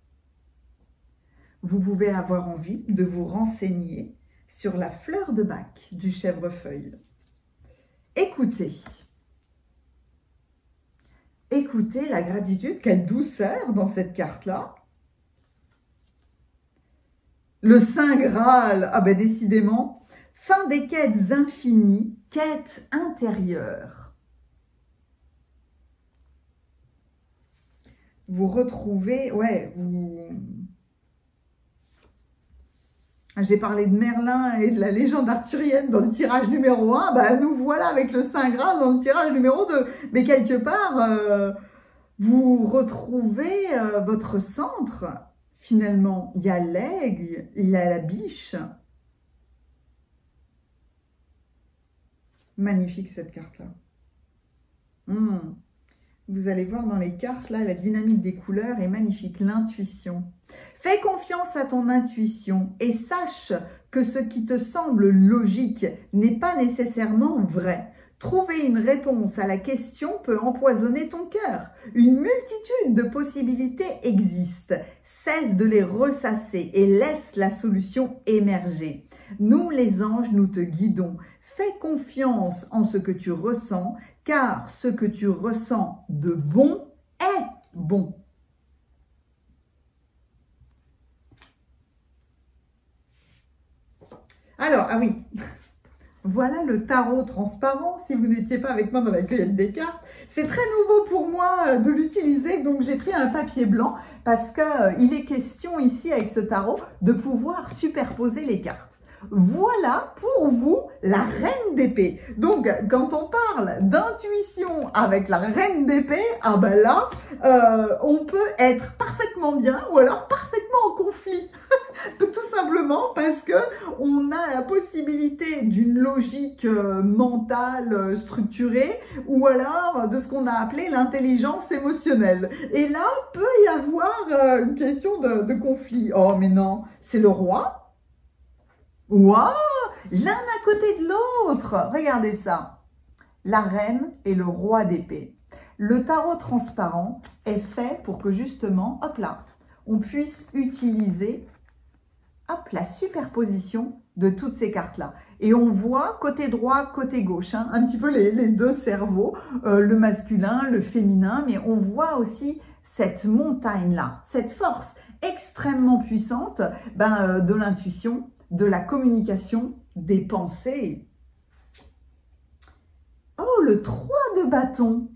Vous pouvez avoir envie de vous renseigner sur la fleur de Bach du chèvrefeuille. Écoutez. Écoutez la gratitude, quelle douceur dans cette carte-là. Le Saint Graal, ah ben décidément, fin des quêtes infinies, quête intérieure. Vous retrouvez, ouais, j'ai parlé de Merlin et de la légende arthurienne dans le tirage numéro 1, bah nous voilà avec le Saint Graal dans le tirage numéro 2. Mais quelque part, vous retrouvez votre centre. Finalement, il y a l'aigle, il y a la biche. Magnifique cette carte-là. Vous allez voir dans les cartes, là, la dynamique des couleurs est magnifique. L'intuition. Fais confiance à ton intuition et sache que ce qui te semble logique n'est pas nécessairement vrai. Trouver une réponse à la question peut empoisonner ton cœur. Une multitude de possibilités existent. Cesse de les ressasser et laisse la solution émerger. Nous, les anges, nous te guidons. Fais confiance en ce que tu ressens, car ce que tu ressens de bon est bon. Alors, ah oui, voilà le tarot transparent, si vous n'étiez pas avec moi dans la cueillette des cartes. C'est très nouveau pour moi de l'utiliser, donc j'ai pris un papier blanc parce qu'il est question ici avec ce tarot de pouvoir superposer les cartes. Voilà pour vous la reine d'épée. Donc, quand on parle d'intuition avec la reine d'épée, ah ben là, on peut être parfaitement bien ou alors parfaitement en conflit. Tout simplement parce que on a la possibilité d'une logique mentale structurée ou alors de ce qu'on a appelé l'intelligence émotionnelle. Et là, peut y avoir une question de conflit. Oh, mais non, c'est le roi. Waouh! L'un à côté de l'autre. Regardez ça. La reine et le roi d'épée. Le tarot transparent est fait pour que justement, hop là, on puisse utiliser hop, la superposition de toutes ces cartes-là. Et on voit côté droit, côté gauche, hein, un petit peu les deux cerveaux, le masculin, le féminin, mais on voit aussi cette montagne-là, cette force extrêmement puissante de l'intuition, de la communication, des pensées. Oh, le 3 de bâton.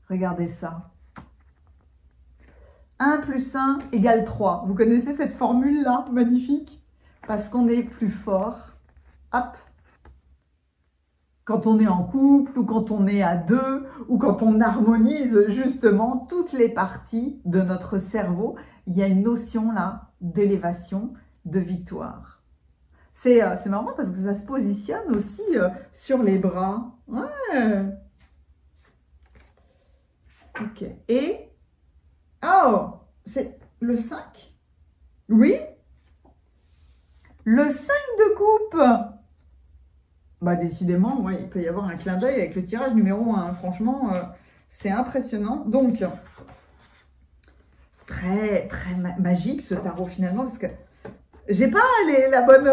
Regardez ça. 1 plus 1 égale 3. Vous connaissez cette formule-là, magnifique? Parce qu'on est plus fort. Hop. Quand on est en couple, ou quand on est à deux, ou quand on harmonise justement toutes les parties de notre cerveau, il y a une notion là d'élévation, de victoire. C'est marrant parce que ça se positionne aussi sur les bras. Ouais. Ok. Et oh, c'est le 5. Oui. Le 5 de coupe. Bah décidément, ouais, il peut y avoir un clin d'œil avec le tirage numéro 1. Franchement, c'est impressionnant. Donc, très très, très magique ce tarot finalement, parce que j'ai pas la bonne...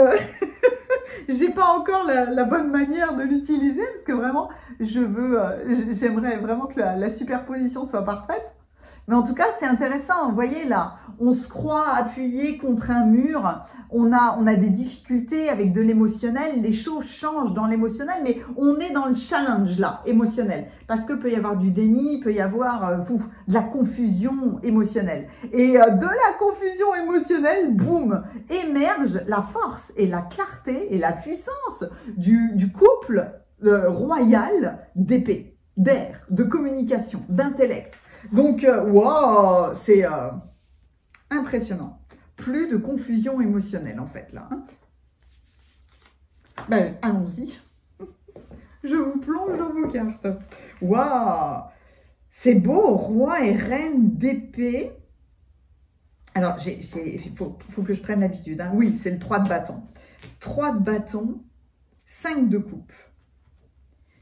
j'ai pas encore la bonne manière de l'utiliser, parce que vraiment, j'aimerais vraiment que la superposition soit parfaite. Mais en tout cas, c'est intéressant. Vous voyez là, on se croit appuyé contre un mur. On a des difficultés avec de l'émotionnel. Les choses changent dans l'émotionnel, mais on est dans le challenge là, émotionnel. Parce que peut y avoir du déni, il peut y avoir de la confusion émotionnelle. Et de la confusion émotionnelle, boum, émerge la force et la clarté et la puissance du couple royal d'épée, d'air, de communication, d'intellect. Donc, wow, c'est impressionnant. Plus de confusion émotionnelle, en fait, là. Hein. Ben, allons-y. Je vous plonge dans vos cartes. Waouh, c'est beau, roi et reine d'épée. Alors, il faut que je prenne l'habitude. Hein. Oui, c'est le 3 de bâton. 3 de bâton, 5 de coupe.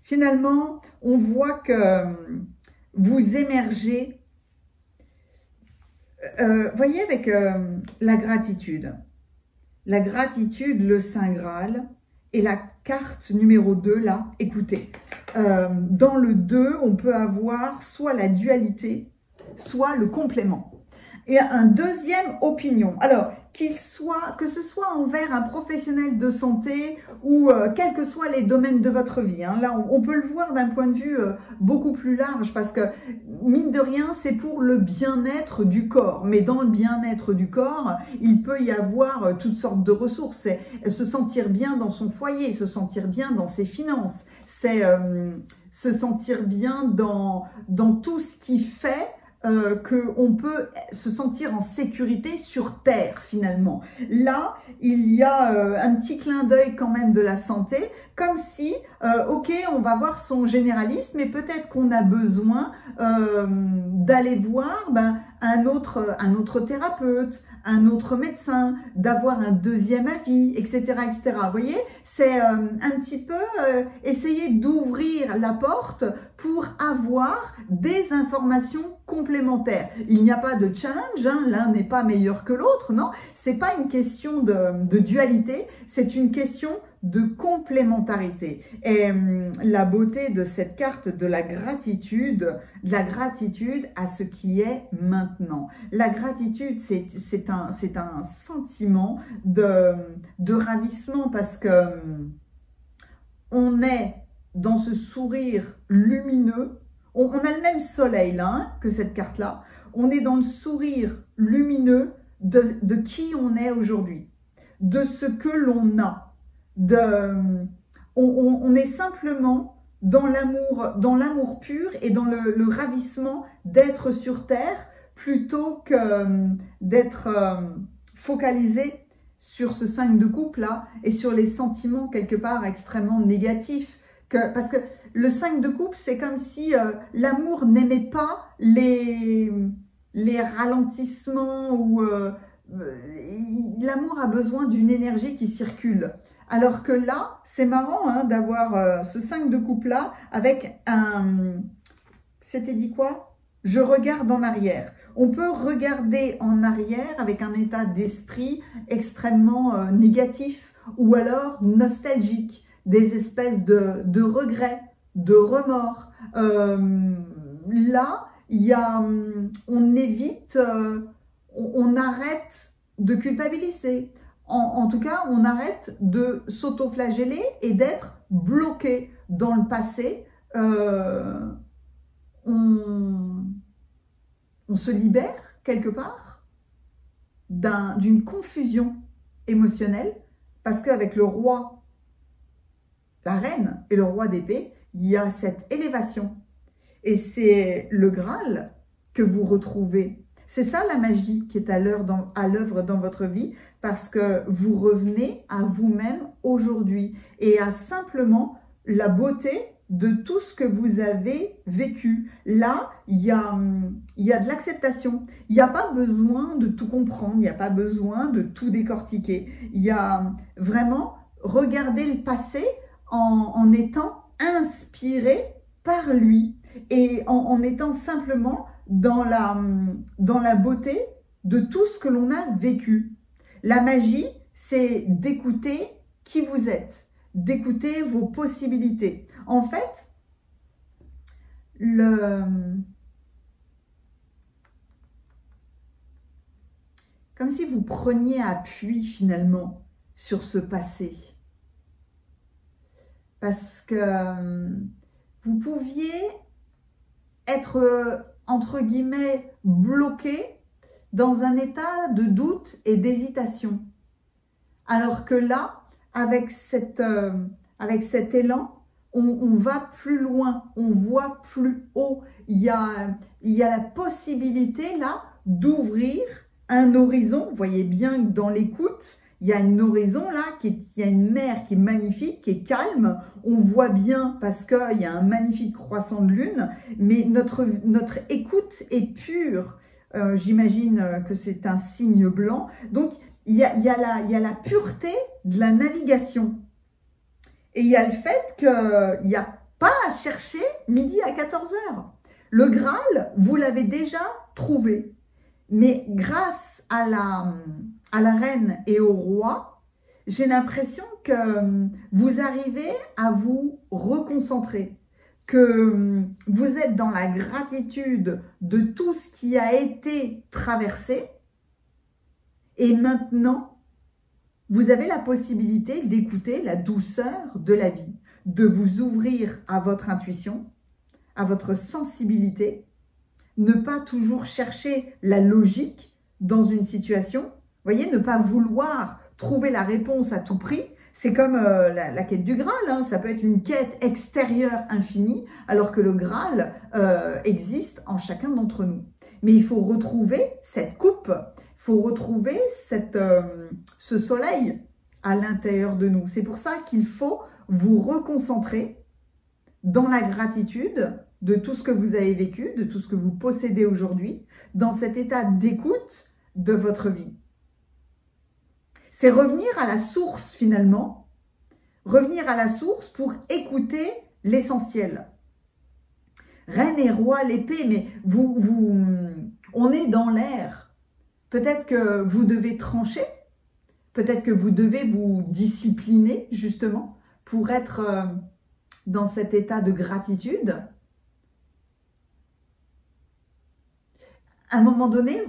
Finalement, on voit que... vous émergez, voyez, avec la gratitude. La gratitude, le Saint Graal, et la carte numéro 2, là, écoutez. Dans le 2, on peut avoir soit la dualité, soit le complément. Et un deuxième opinion. Alors, que ce soit envers un professionnel de santé ou quels que soient les domaines de votre vie. Hein. Là, on peut le voir d'un point de vue beaucoup plus large parce que, mine de rien, c'est pour le bien-être du corps. Mais dans le bien-être du corps, il peut y avoir toutes sortes de ressources. C'est se sentir bien dans son foyer, se sentir bien dans ses finances. C'est se sentir bien dans tout ce qui fait qu'on peut se sentir en sécurité sur Terre, finalement. Là, il y a un petit clin d'œil quand même de la santé, comme si, ok, on va voir son généraliste, mais peut-être qu'on a besoin d'aller voir un autre thérapeute, un autre médecin, d'avoir un deuxième avis, etc., etc. Vous voyez, c'est un petit peu essayer d'ouvrir la porte pour avoir des informations complémentaires. Il n'y a pas de challenge, hein, l'un n'est pas meilleur que l'autre, non. C'est pas une question de dualité, c'est une question de complémentarité. Et la beauté de cette carte de la gratitude à ce qui est maintenant. La gratitude, c'est un sentiment de ravissement parce que on est dans ce sourire lumineux. On a le même soleil là hein, que cette carte-là. On est dans le sourire lumineux de qui on est aujourd'hui, de ce que l'on a. On est simplement dans l'amour pur et dans le ravissement d'être sur Terre plutôt que d'être focalisé sur ce 5 de coupe là et sur les sentiments quelque part extrêmement négatifs. Parce que le 5 de coupe, c'est comme si l'amour n'aimait pas les ralentissements ou l'amour a besoin d'une énergie qui circule. Alors que là, c'est marrant hein, d'avoir ce 5 de coupe là avec un... C'était dit quoi? Je regarde en arrière. On peut regarder en arrière avec un état d'esprit extrêmement négatif ou alors nostalgique. Des espèces de regrets, de remords. Là, il y a, on évite, on arrête de culpabiliser. En tout cas, on arrête de s'auto-flageller et d'être bloqué dans le passé. On se libère quelque part d'une confusion émotionnelle parce qu'avec le roi, la reine et le roi d'épée, il y a cette élévation. Et c'est le Graal que vous retrouvez. C'est ça la magie qui est à l'œuvre dans votre vie, parce que vous revenez à vous-même aujourd'hui et à simplement la beauté de tout ce que vous avez vécu. Là, il y a de l'acceptation. Il n'y a pas besoin de tout comprendre, il n'y a pas besoin de tout décortiquer. Il y a vraiment regarder le passé en étant inspiré par lui et en étant simplement dans la beauté de tout ce que l'on a vécu. La magie, c'est d'écouter qui vous êtes, d'écouter vos possibilités. En fait, comme si vous preniez appui finalement sur ce passé. Parce que vous pouviez être, entre guillemets, bloqué dans un état de doute et d'hésitation. Alors que là, avec cet élan, on va plus loin, on voit plus haut. Il y a la possibilité là d'ouvrir un horizon. Vous voyez bien que dans l'écoute, il y a un horizon là, il y a une mer qui est magnifique, qui est calme. On voit bien parce qu'il y a un magnifique croissant de lune, mais notre écoute est pure. J'imagine que c'est un signe blanc. Donc, il y a la pureté de la navigation. Et il y a le fait qu'il n'y a pas à chercher midi à 14 h. Le Graal, vous l'avez déjà trouvé. Mais grâce à la reine et au roi, j'ai l'impression que vous arrivez à vous reconcentrer, que vous êtes dans la gratitude de tout ce qui a été traversé. Et maintenant, vous avez la possibilité d'écouter la douceur de la vie, de vous ouvrir à votre intuition, à votre sensibilité, ne pas toujours chercher la logique dans une situation. Vous voyez, ne pas vouloir trouver la réponse à tout prix. C'est comme la quête du Graal, hein. Ça peut être une quête extérieure infinie, alors que le Graal existe en chacun d'entre nous. Mais il faut retrouver cette coupe, il faut retrouver ce soleil à l'intérieur de nous. C'est pour ça qu'il faut vous reconcentrer dans la gratitude de tout ce que vous avez vécu, de tout ce que vous possédez aujourd'hui, dans cet état d'écoute de votre vie. C'est revenir à la source finalement, revenir à la source pour écouter l'essentiel. Reine et roi, l'épée, mais on est dans l'air. Peut-être que vous devez trancher, peut-être que vous devez vous discipliner justement pour être dans cet état de gratitude. À un moment donné,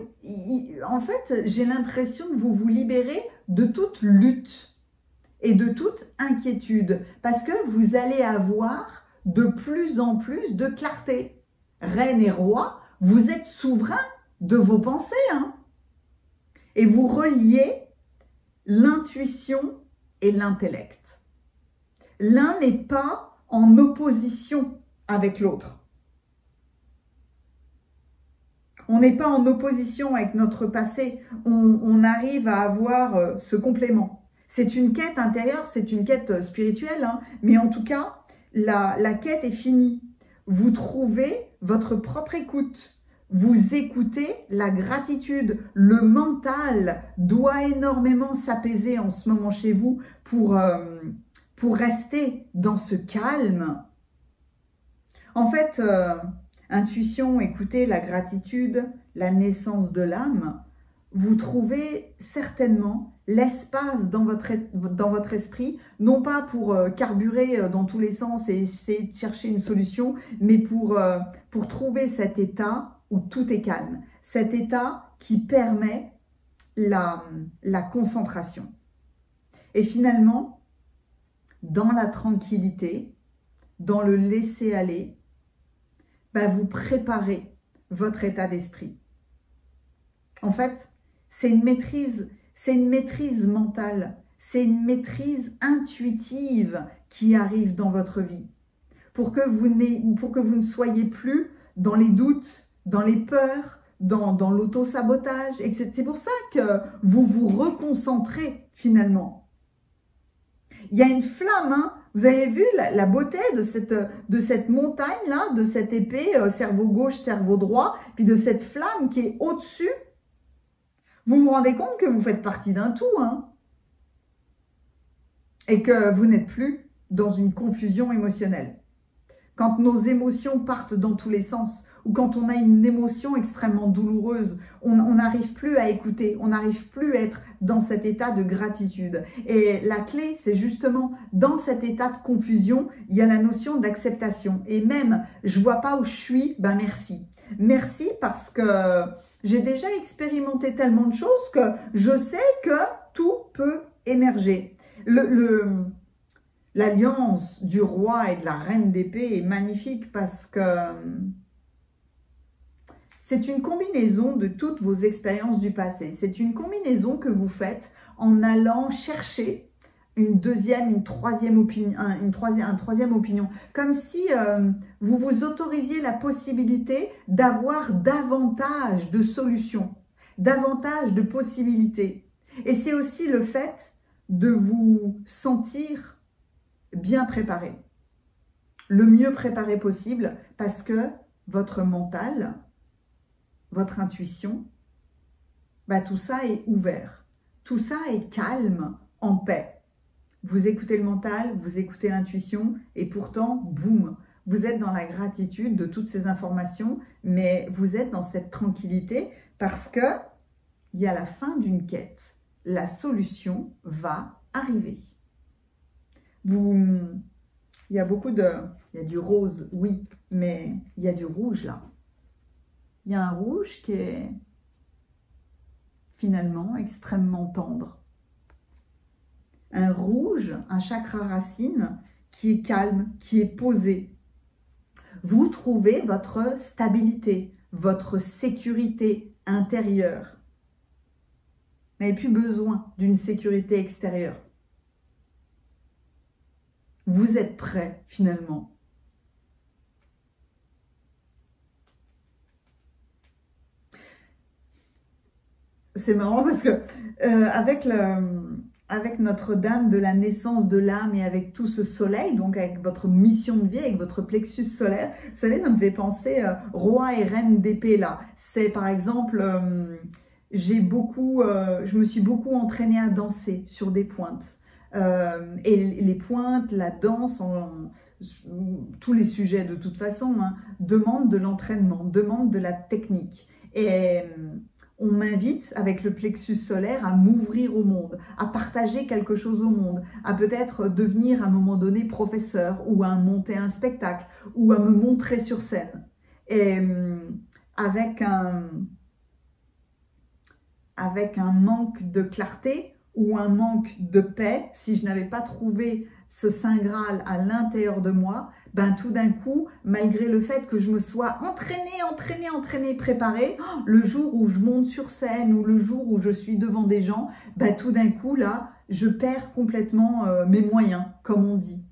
en fait, j'ai l'impression que vous vous libérez de toute lutte et de toute inquiétude parce que vous allez avoir de plus en plus de clarté. Reine et roi, vous êtes souverain de vos pensées, hein, et vous reliez l'intuition et l'intellect. L'un n'est pas en opposition avec l'autre. On n'est pas en opposition avec notre passé, on arrive à avoir ce complément. C'est une quête intérieure, c'est une quête spirituelle, hein, mais en tout cas, la quête est finie. Vous trouvez votre propre écoute, vous écoutez la gratitude. Le mental doit énormément s'apaiser en ce moment chez vous pour rester dans ce calme. En fait, intuition, écoutez, la gratitude, la naissance de l'âme, vous trouvez certainement l'espace dans votre esprit, non pas pour carburer dans tous les sens et essayer de chercher une solution, mais pour trouver cet état où tout est calme, cet état qui permet la concentration. Et finalement, dans la tranquillité, dans le laisser-aller, vous préparez votre état d'esprit. En fait, c'est une maîtrise mentale, c'est une maîtrise intuitive qui arrive dans votre vie. Pour que vous ne soyez plus dans les doutes, dans les peurs, dans l'auto-sabotage. C'est pour ça que vous vous reconcentrez finalement. Il y a une flamme, hein. Vous avez vu la beauté de cette montagne-là, de cette épée, cerveau gauche, cerveau droit, puis de cette flamme qui est au-dessus. Vous vous rendez compte que vous faites partie d'un tout, hein, et que vous n'êtes plus dans une confusion émotionnelle. Quand nos émotions partent dans tous les sens, ou quand on a une émotion extrêmement douloureuse, on n'arrive plus à écouter, on n'arrive plus à être dans cet état de gratitude. Et la clé, c'est justement dans cet état de confusion, il y a la notion d'acceptation. Et même, je vois pas où je suis, ben merci. Merci parce que j'ai déjà expérimenté tellement de choses que je sais que tout peut émerger. L'alliance du roi et de la reine d'épée est magnifique parce que c'est une combinaison de toutes vos expériences du passé. C'est une combinaison que vous faites en allant chercher une deuxième, une troisième opinion, un troisième opinion. Comme si vous vous autorisiez la possibilité d'avoir davantage de solutions, davantage de possibilités. Et c'est aussi le fait de vous sentir bien préparé, le mieux préparé possible, parce que votre mental, votre intuition, bah, tout ça est ouvert, tout ça est calme, en paix. Vous écoutez le mental, vous écoutez l'intuition, et pourtant, boum, vous êtes dans la gratitude de toutes ces informations, mais vous êtes dans cette tranquillité parce que il y a la fin d'une quête, la solution va arriver. Il y a il y a du rose, oui, mais il y a du rouge là. Il y a un rouge qui est finalement extrêmement tendre. Un rouge, un chakra racine qui est calme, qui est posé. Vous trouvez votre stabilité, votre sécurité intérieure. Vous n'avez plus besoin d'une sécurité extérieure. Vous êtes prêt finalement. C'est marrant parce que avec Notre-Dame de la naissance de l'âme et avec tout ce soleil, donc avec votre mission de vie, avec votre plexus solaire, vous savez, ça me fait penser roi et reine d'épée là. C'est par exemple, je me suis beaucoup entraînée à danser sur des pointes. Et les pointes, la danse, tous les sujets de toute façon, hein, demandent de l'entraînement, demandent de la technique. Et on m'invite avec le plexus solaire à m'ouvrir au monde, à partager quelque chose au monde, à peut-être devenir à un moment donné professeur ou à monter un spectacle ou à me montrer sur scène. Et avec un manque de clarté ou un manque de paix, si je n'avais pas trouvé ce Saint Graal à l'intérieur de moi, ben tout d'un coup, malgré le fait que je me sois entraînée, préparée, le jour où je monte sur scène ou le jour où je suis devant des gens, ben tout d'un coup, là, je perds complètement mes moyens, comme on dit.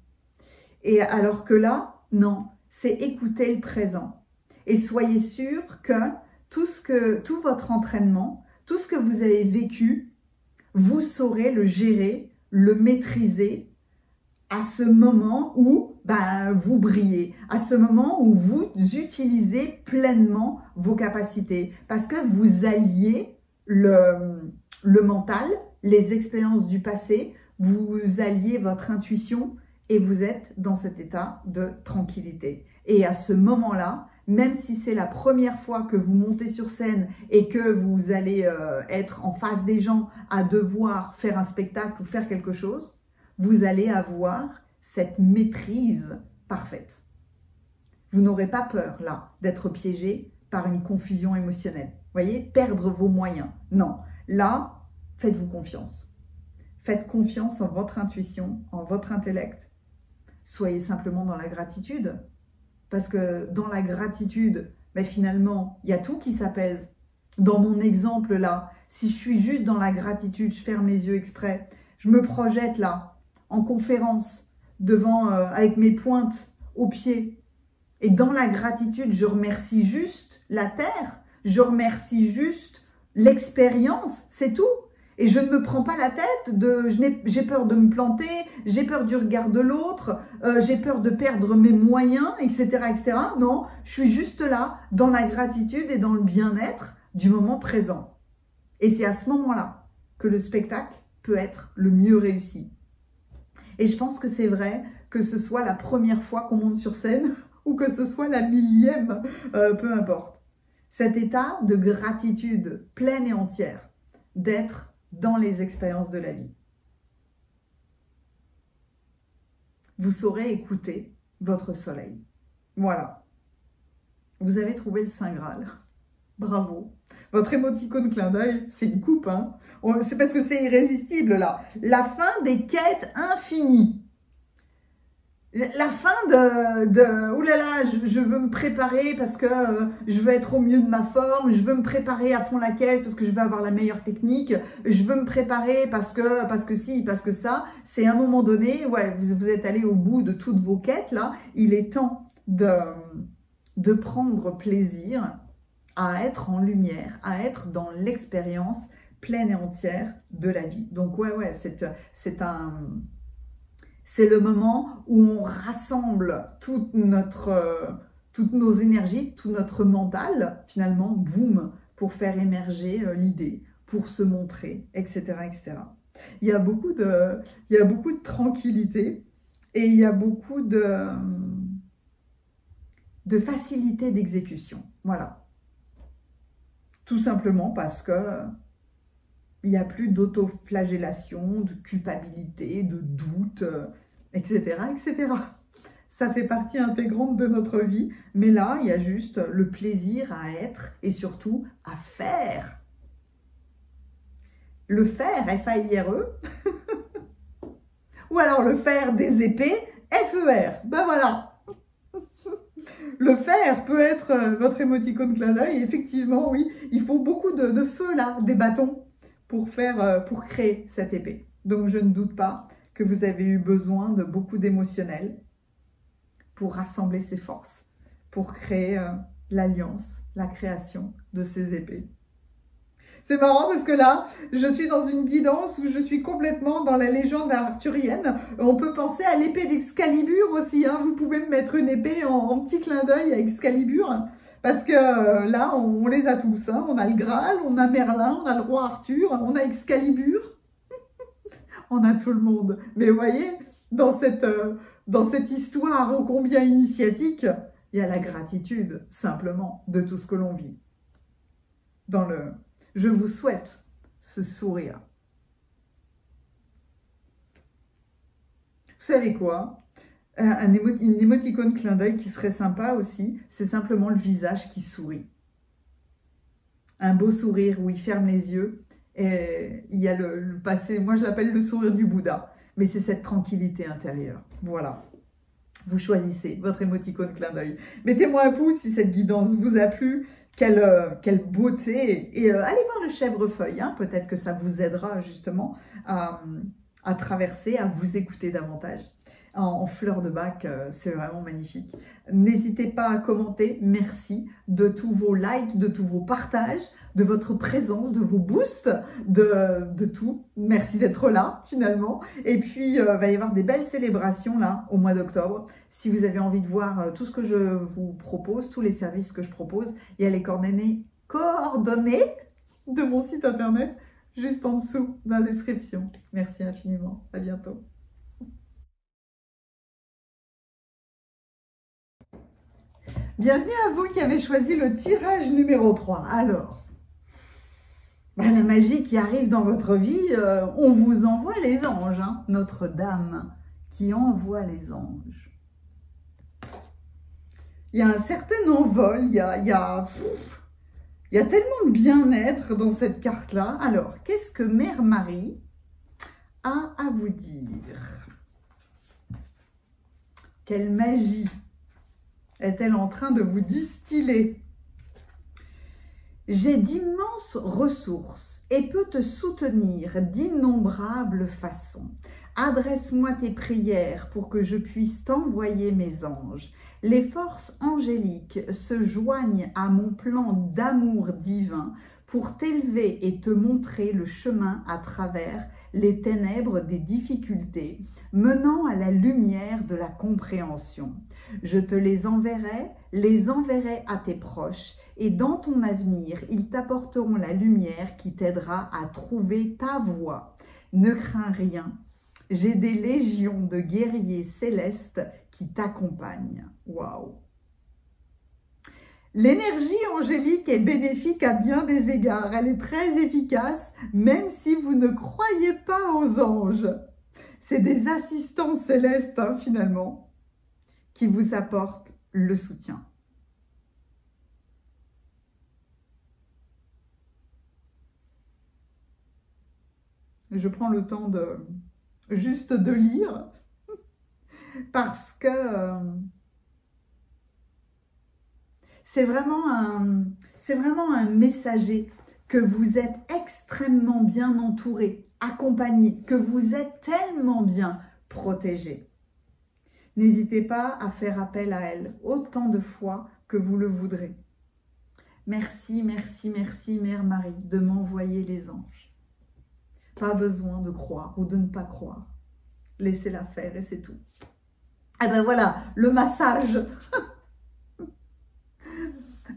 Et alors que là, non, c'est écouter le présent. Et soyez sûr que tout votre entraînement, tout ce que vous avez vécu, vous saurez le gérer, le maîtriser à ce moment où vous brillez, à ce moment où vous utilisez pleinement vos capacités. Parce que vous alliez le mental, les expériences du passé, vous alliez votre intuition et vous êtes dans cet état de tranquillité. Et à ce moment-là, même si c'est la première fois que vous montez sur scène et que vous allez être en face des gens à devoir faire un spectacle ou faire quelque chose, vous allez avoir cette maîtrise parfaite. Vous n'aurez pas peur, là, d'être piégé par une confusion émotionnelle. Vous voyez, perdre vos moyens. Non, là, faites-vous confiance. Faites confiance en votre intuition, en votre intellect. Soyez simplement dans la gratitude. Parce que dans la gratitude, finalement, il y a tout qui s'apaise. Dans mon exemple là, si je suis juste dans la gratitude, je ferme les yeux exprès, je me projette là, en conférence, devant, avec mes pointes aux pieds. Et dans la gratitude, je remercie juste la terre, je remercie juste l'expérience, c'est tout. Et je ne me prends pas la tête j'ai peur de me planter, j'ai peur du regard de l'autre, j'ai peur de perdre mes moyens, etc., etc. Non, je suis juste là, dans la gratitude et dans le bien-être du moment présent. Et c'est à ce moment-là que le spectacle peut être le mieux réussi. Et je pense que c'est vrai que ce soit la première fois qu'on monte sur scène ou que ce soit la millième, peu importe. Cet état de gratitude pleine et entière, d'être dans les expériences de la vie. Vous saurez écouter votre soleil. Voilà. Vous avez trouvé le Saint Graal. Bravo. Votre émoticône clin d'œil, c'est une coupe, hein. C'est parce que c'est irrésistible, là. La fin des quêtes infinies. La fin oh là là, je veux me préparer parce que je veux être au mieux de ma forme, je veux me préparer à fond la caisse parce que je veux avoir la meilleure technique, je veux me préparer parce que si, parce que ça. C'est à un moment donné, ouais, vous êtes allé au bout de toutes vos quêtes, là. Il est temps de prendre plaisir à être en lumière, à être dans l'expérience pleine et entière de la vie. Donc ouais, c'est le moment où on rassemble toutes nos énergies, tout notre mental, finalement, boum, pour faire émerger l'idée, pour se montrer, etc., etc. Il y a beaucoup de tranquillité et il y a beaucoup de facilité d'exécution. Voilà. Tout simplement parce que il n'y a plus d'autoflagellation, de culpabilité, de doute, etc., etc. Ça fait partie intégrante de notre vie, mais là, il y a juste le plaisir à être et surtout à faire. Le faire, F-A-I-R-E, ou alors le faire des épées, F-E-R. Ben voilà. Le fer peut être votre émoticône clin d'œil. Effectivement, oui, il faut beaucoup de feu là, des bâtons, pour créer cette épée. Donc, je ne doute pas que vous avez eu besoin de beaucoup d'émotionnel pour rassembler ces forces, pour créer l'alliance, la création de ces épées. C'est marrant parce que là, je suis dans une guidance où je suis complètement dans la légende arthurienne. On peut penser à l'épée d'Excalibur aussi. Hein. Vous pouvez me mettre une épée en petit clin d'œil à Excalibur. Parce que là, on les a tous. Hein. On a le Graal, on a Merlin, on a le roi Arthur, on a Excalibur. On a tout le monde. Mais vous voyez, dans cette histoire ô combien initiatique, il y a la gratitude, simplement, de tout ce que l'on vit. Je vous souhaite ce sourire. Vous savez quoi? Une émoticône clin d'œil qui serait sympa aussi, c'est simplement le visage qui sourit. Un beau sourire où il ferme les yeux. Et il y a le passé, moi je l'appelle le sourire du Bouddha. Mais c'est cette tranquillité intérieure. Voilà. Vous choisissez votre émoticône clin d'œil. Mettez-moi un pouce si cette guidance vous a plu. Quelle beauté. Et allez voir le chèvrefeuille. Hein. Peut-être que ça vous aidera justement à traverser, à vous écouter davantage. En fleur de bac, c'est vraiment magnifique. N'hésitez pas à commenter. Merci de tous vos likes, de tous vos partages, de votre présence, de vos boosts, de tout. Merci d'être là, finalement. Et puis, il va y avoir des belles célébrations, là, au mois d'octobre. Si vous avez envie de voir tout ce que je vous propose, tous les services que je propose, il y a les coordonnées de mon site internet, juste en dessous, dans la description. Merci infiniment. À bientôt. Bienvenue à vous qui avez choisi le tirage numéro 3. Alors, la magie qui arrive dans votre vie, on vous envoie les anges. Hein, Notre-Dame qui envoie les anges. Il y a un certain envol, il y a tellement de bien-être dans cette carte-là. Alors, qu'est-ce que Mère Marie a à vous dire? Quelle magie est-elle en train de vous distiller? J'ai d'immenses ressources et peux te soutenir d'innombrables façons. Adresse-moi tes prières pour que je puisse t'envoyer mes anges. Les forces angéliques se joignent à mon plan d'amour divin pour t'élever et te montrer le chemin à travers les ténèbres des difficultés, menant à la lumière de la compréhension. Je te les enverrai à tes proches, et dans ton avenir, ils t'apporteront la lumière qui t'aidera à trouver ta voie. Ne crains rien, j'ai des légions de guerriers célestes qui t'accompagnent. Waouh! L'énergie angélique est bénéfique à bien des égards. Elle est très efficace, même si vous ne croyez pas aux anges. C'est des assistants célestes, hein, finalement, qui vous apportent le soutien. Je prends le temps juste de lire parce que c'est vraiment un messager que vous êtes extrêmement bien entouré, accompagné, que vous êtes tellement bien protégé. N'hésitez pas à faire appel à elle autant de fois que vous le voudrez. Merci, merci, merci, Mère Marie, de m'envoyer les anges. Pas besoin de croire ou de ne pas croire. Laissez-la faire et c'est tout. Et ben voilà, le massage.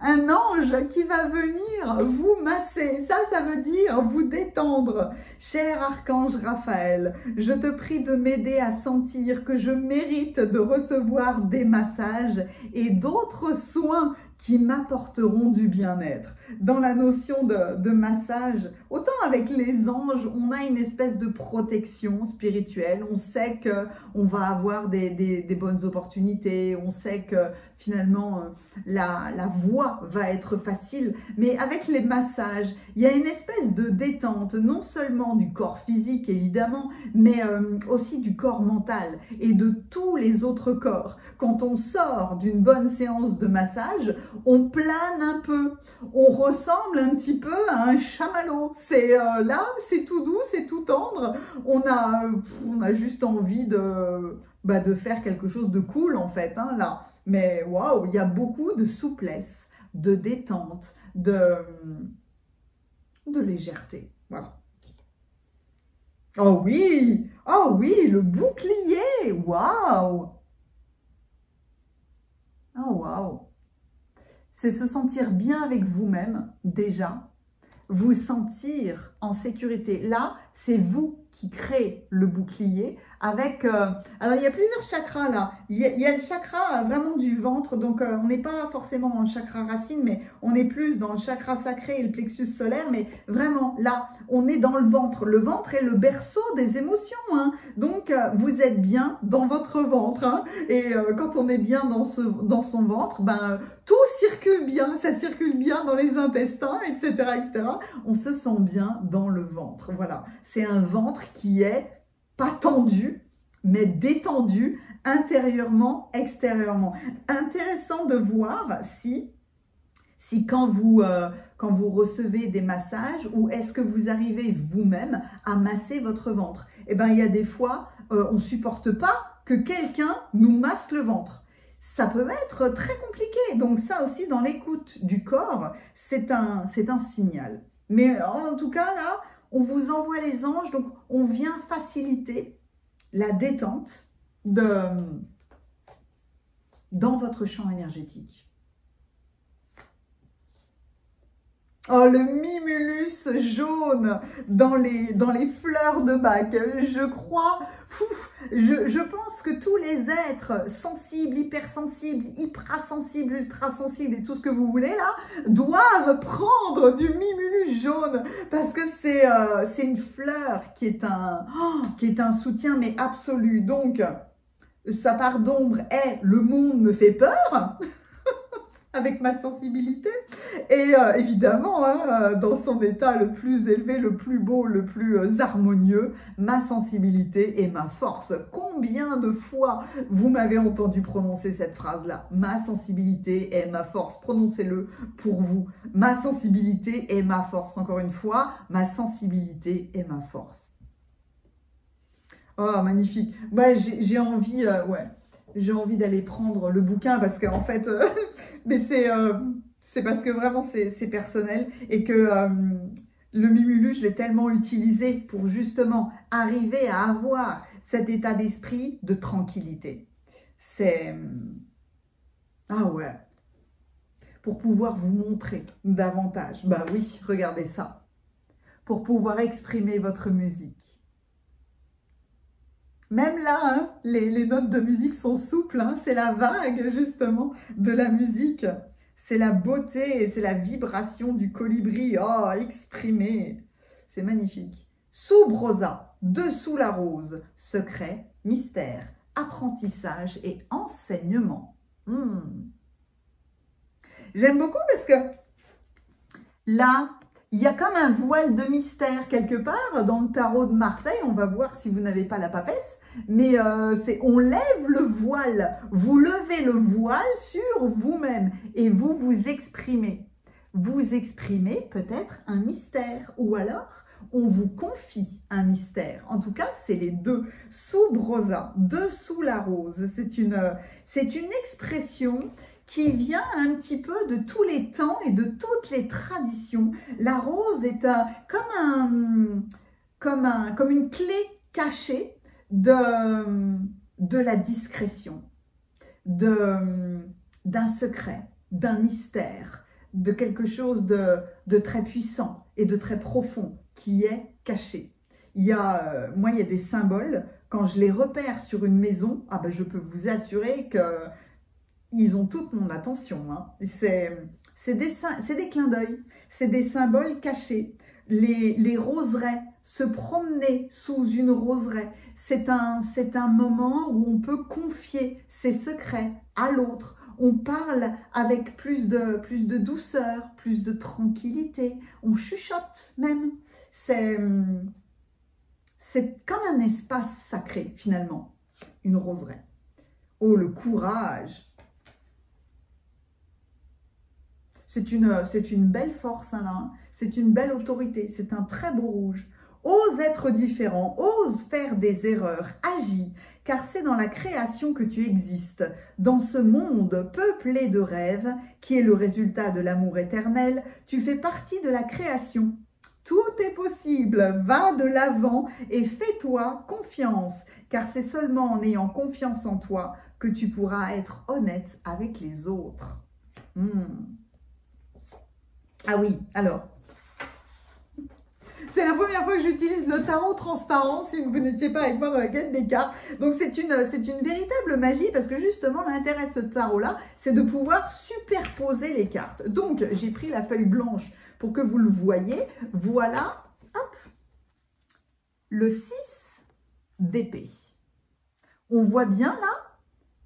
Un ange qui va venir vous masser. Ça veut dire vous détendre. Cher archange Raphaël, je te prie de m'aider à sentir que je mérite de recevoir des massages et d'autres soins qui m'apporteront du bien-être. Dans la notion de massage, autant avec les anges, on a une espèce de protection spirituelle. On sait qu'on va avoir des bonnes opportunités. On sait que finalement, la voie va être facile. Mais avec les massages, il y a une espèce de détente, non seulement du corps physique, évidemment, mais aussi du corps mental et de tous les autres corps. Quand on sort d'une bonne séance de massage, on plane un peu, on ressemble un petit peu à un chamallow. C'est là, c'est tout doux, c'est tout tendre. On a juste envie de faire quelque chose de cool en fait, hein, là. Mais waouh, il y a beaucoup de souplesse, de détente, de légèreté. Voilà. Oh oui, le bouclier, waouh. Oh waouh. C'est se sentir bien avec vous-même, déjà, vous sentir en sécurité. Là, c'est vous qui créez le bouclier avec... alors, il y a plusieurs chakras là. Il y a le chakra vraiment du ventre, donc on n'est pas forcément dans le chakra racine, mais on est plus dans le chakra sacré et le plexus solaire, mais vraiment, là, on est dans le ventre. Le ventre est le berceau des émotions, hein. Donc, vous êtes bien dans votre ventre, hein. Et quand on est bien dans son ventre, ben, tout circule bien, ça circule bien dans les intestins, etc., etc. On se sent bien dans le ventre, voilà. C'est un ventre qui est pas tendu, mais détendu intérieurement, extérieurement. Intéressant de voir si quand vous recevez des massages, ou est-ce que vous arrivez vous-même à masser votre ventre. Eh bien, il y a des fois, on ne supporte pas que quelqu'un nous masse le ventre. Ça peut être très compliqué. Donc ça aussi, dans l'écoute du corps, c'est un signal. Mais en tout cas, là, on vous envoie les anges, donc on vient faciliter la détente dans votre champ énergétique. Oh, le mimulus jaune dans les fleurs de bac. Je crois, je pense que tous les êtres sensibles, hypersensibles, hyprasensibles, ultrasensibles et tout ce que vous voulez là, doivent prendre du mimulus jaune parce que c'est une fleur qui est un soutien mais absolu. Donc, sa part d'ombre est « le monde me fait peur ». Avec ma sensibilité et évidemment hein, dans son état le plus élevé, le plus beau, le plus harmonieux, ma sensibilité et ma force. Combien de fois vous m'avez entendu prononcer cette phrase-là? Ma sensibilité est ma force. Prononcez-le pour vous. Ma sensibilité est ma force. Encore une fois, ma sensibilité est ma force. Oh, magnifique. Ouais, j'ai envie, ouais. J'ai envie d'aller prendre le bouquin parce qu'en fait, mais c'est parce que vraiment c'est personnel et que le mimulus, je l'ai tellement utilisé pour justement arriver à avoir cet état d'esprit de tranquillité. C'est... Ah ouais. Pour pouvoir vous montrer davantage. Bah oui, regardez ça. Pour pouvoir exprimer votre musique. Même là, hein, les notes de musique sont souples, hein, c'est la vague justement de la musique. C'est la beauté et c'est la vibration du colibri. Oh, exprimé. C'est magnifique. Sous Brosa, dessous la rose, secret, mystère, apprentissage et enseignement. J'aime beaucoup parce que là, il y a comme un voile de mystère quelque part dans le tarot de Marseille. On va voir si vous n'avez pas la papesse. Mais on lève le voile. Vous levez le voile sur vous-même et vous vous exprimez. Vous exprimez peut-être un mystère ou alors on vous confie un mystère. En tout cas, c'est les deux. Sous Brosa, dessous la rose. C'est une expression qui vient un petit peu de tous les temps et de toutes les traditions. La rose est comme une clé cachée de la discrétion, d'un secret, d'un mystère, de quelque chose de très puissant et de très profond qui est caché. Moi, il y a des symboles, quand je les repère sur une maison, je peux vous assurer qu'ils ont toute mon attention. Hein. C'est des clins d'œil, c'est des symboles cachés. Les roseraies, se promener sous une roseraie, c'est un moment où on peut confier ses secrets à l'autre. On parle avec plus de douceur, plus de tranquillité. On chuchote même. C'est comme un espace sacré, finalement, une roseraie. Oh, le courage! C'est une belle force, hein, là. C'est une belle autorité. C'est un très beau rouge. Ose être différent, ose faire des erreurs, agis, car c'est dans la création que tu existes, dans ce monde peuplé de rêves, qui est le résultat de l'amour éternel, tu fais partie de la création. Tout est possible, va de l'avant et fais-toi confiance, car c'est seulement en ayant confiance en toi que tu pourras être honnête avec les autres. Ah oui, alors... C'est la première fois que j'utilise le tarot transparent, si vous n'étiez pas avec moi dans la quête des cartes. Donc c'est une véritable magie parce que justement l'intérêt de ce tarot-là, c'est de pouvoir superposer les cartes. Donc j'ai pris la feuille blanche pour que vous le voyez. Voilà, hop, le 6 d'épée. On voit bien là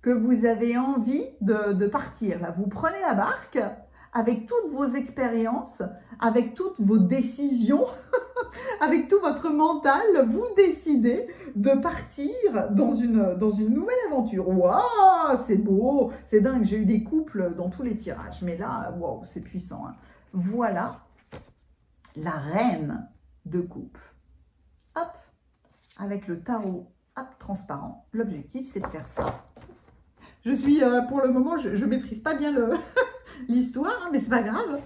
que vous avez envie de partir. Là, vous prenez la barque avec toutes vos expériences, avec toutes vos décisions, avec tout votre mental, vous décidez de partir dans une nouvelle aventure. Waouh, c'est beau, c'est dingue, j'ai eu des couples dans tous les tirages, mais là, waouh, c'est puissant. Hein. Voilà la reine de coupe. Hop, avec le tarot transparent. L'objectif, c'est de faire ça. Je suis, pour le moment, je ne maîtrise pas bien l'histoire, hein, mais c'est pas grave.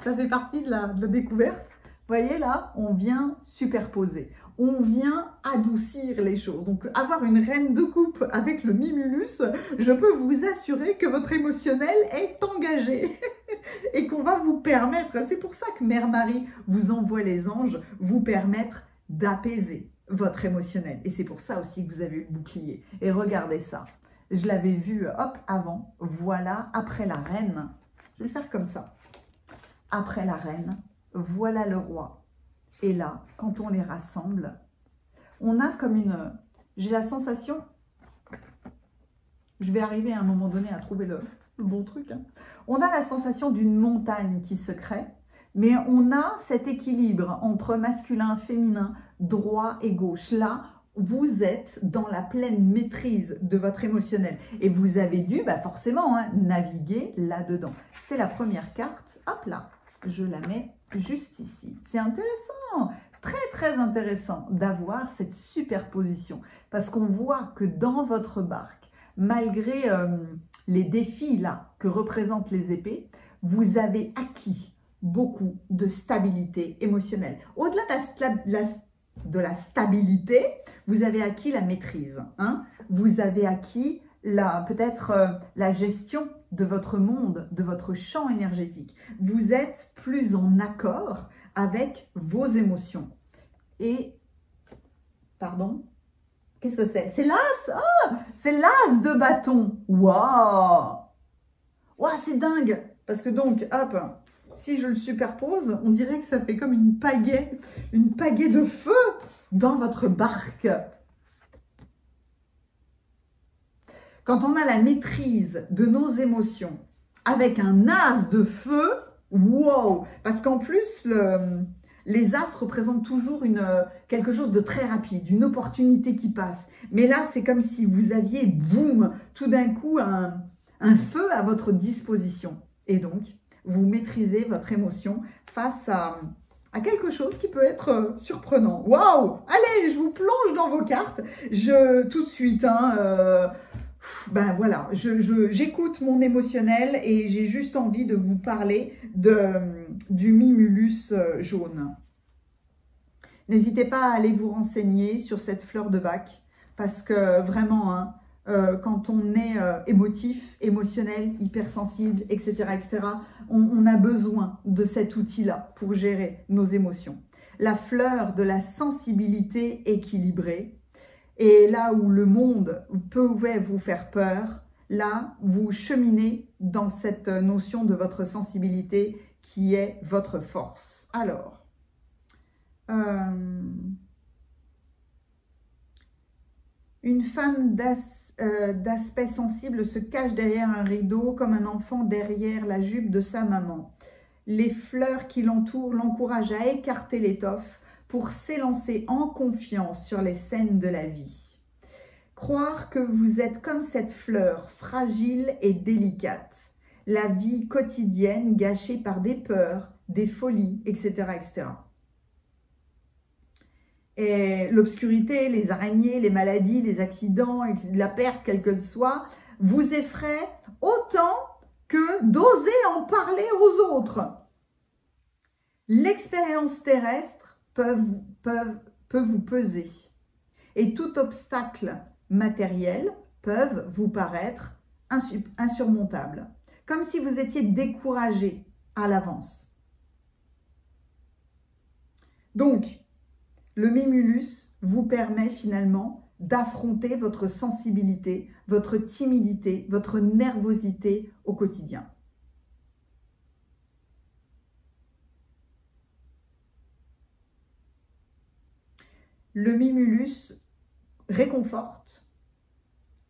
Ça fait partie de la découverte. Vous voyez là, on vient superposer. On vient adoucir les choses. Donc, avoir une reine de coupe avec le Mimulus, je peux vous assurer que votre émotionnel est engagé et qu'on va vous permettre, c'est pour ça que Mère Marie vous envoie les anges, vous permettre d'apaiser votre émotionnel. Et c'est pour ça aussi que vous avez le bouclier. Et regardez ça. Je l'avais vu, hop, avant. Voilà, après la reine. Je vais le faire comme ça. Après la reine, voilà le roi. Et là, quand on les rassemble, on a comme une... J'ai la sensation... Je vais arriver à un moment donné à trouver le bon truc. Hein. On a la sensation d'une montagne qui se crée, mais on a cet équilibre entre masculin, féminin, droit et gauche. Là, vous êtes dans la pleine maîtrise de votre émotionnel. Et vous avez dû, forcément, hein, naviguer là-dedans. C'est la première carte. Hop là, je la mets juste ici. C'est intéressant, très très intéressant d'avoir cette superposition. Parce qu'on voit que dans votre barque, malgré les défis là que représentent les épées, vous avez acquis beaucoup de stabilité émotionnelle. Au-delà de la stabilité, vous avez acquis la maîtrise. Hein? Vous avez acquis peut-être la gestion de votre monde, de votre champ énergétique. Vous êtes plus en accord avec vos émotions. Et, pardon, qu'est-ce que c'est? C'est l'as? Ah, c'est l'as de bâton. Waouh! Ouah, c'est dingue! Parce que donc, hop, si je le superpose, on dirait que ça fait comme une pagaie de feu dans votre barque. Quand on a la maîtrise de nos émotions avec un as de feu, wow! Parce qu'en plus, les as représentent toujours quelque chose de très rapide, une opportunité qui passe. Mais là, c'est comme si vous aviez, boum, tout d'un coup, un feu à votre disposition. Et donc, vous maîtrisez votre émotion face à quelque chose qui peut être surprenant. Waouh! Allez, je vous plonge dans vos cartes. Tout de suite, ben voilà, j'écoute mon émotionnel et j'ai juste envie de vous parler du Mimulus jaune. N'hésitez pas à aller vous renseigner sur cette fleur de Bach parce que vraiment, quand on est émotif, émotionnel, hypersensible, etc., on a besoin de cet outil-là pour gérer nos émotions. La fleur de la sensibilité équilibrée. Et là où le monde pouvait vous faire peur, là, vous cheminez dans cette notion de votre sensibilité qui est votre force. Alors, une femme d'aspect sensible se cache derrière un rideau comme un enfant derrière la jupe de sa maman. Les fleurs qui l'entourent l'encouragent à écarter l'étoffe pour s'élancer en confiance sur les scènes de la vie. Croire que vous êtes comme cette fleur, fragile et délicate. La vie quotidienne gâchée par des peurs, des folies, etc., etc. Et l'obscurité, les araignées, les maladies, les accidents, la perte, quelle qu'elle soit, vous effraient autant que d'oser en parler aux autres. L'expérience terrestre peut vous peser et tout obstacle matériel peuvent vous paraître insurmontables, comme si vous étiez découragé à l'avance. Donc, le Mimulus vous permet finalement d'affronter votre sensibilité, votre timidité, votre nervosité au quotidien. Le Mimulus réconforte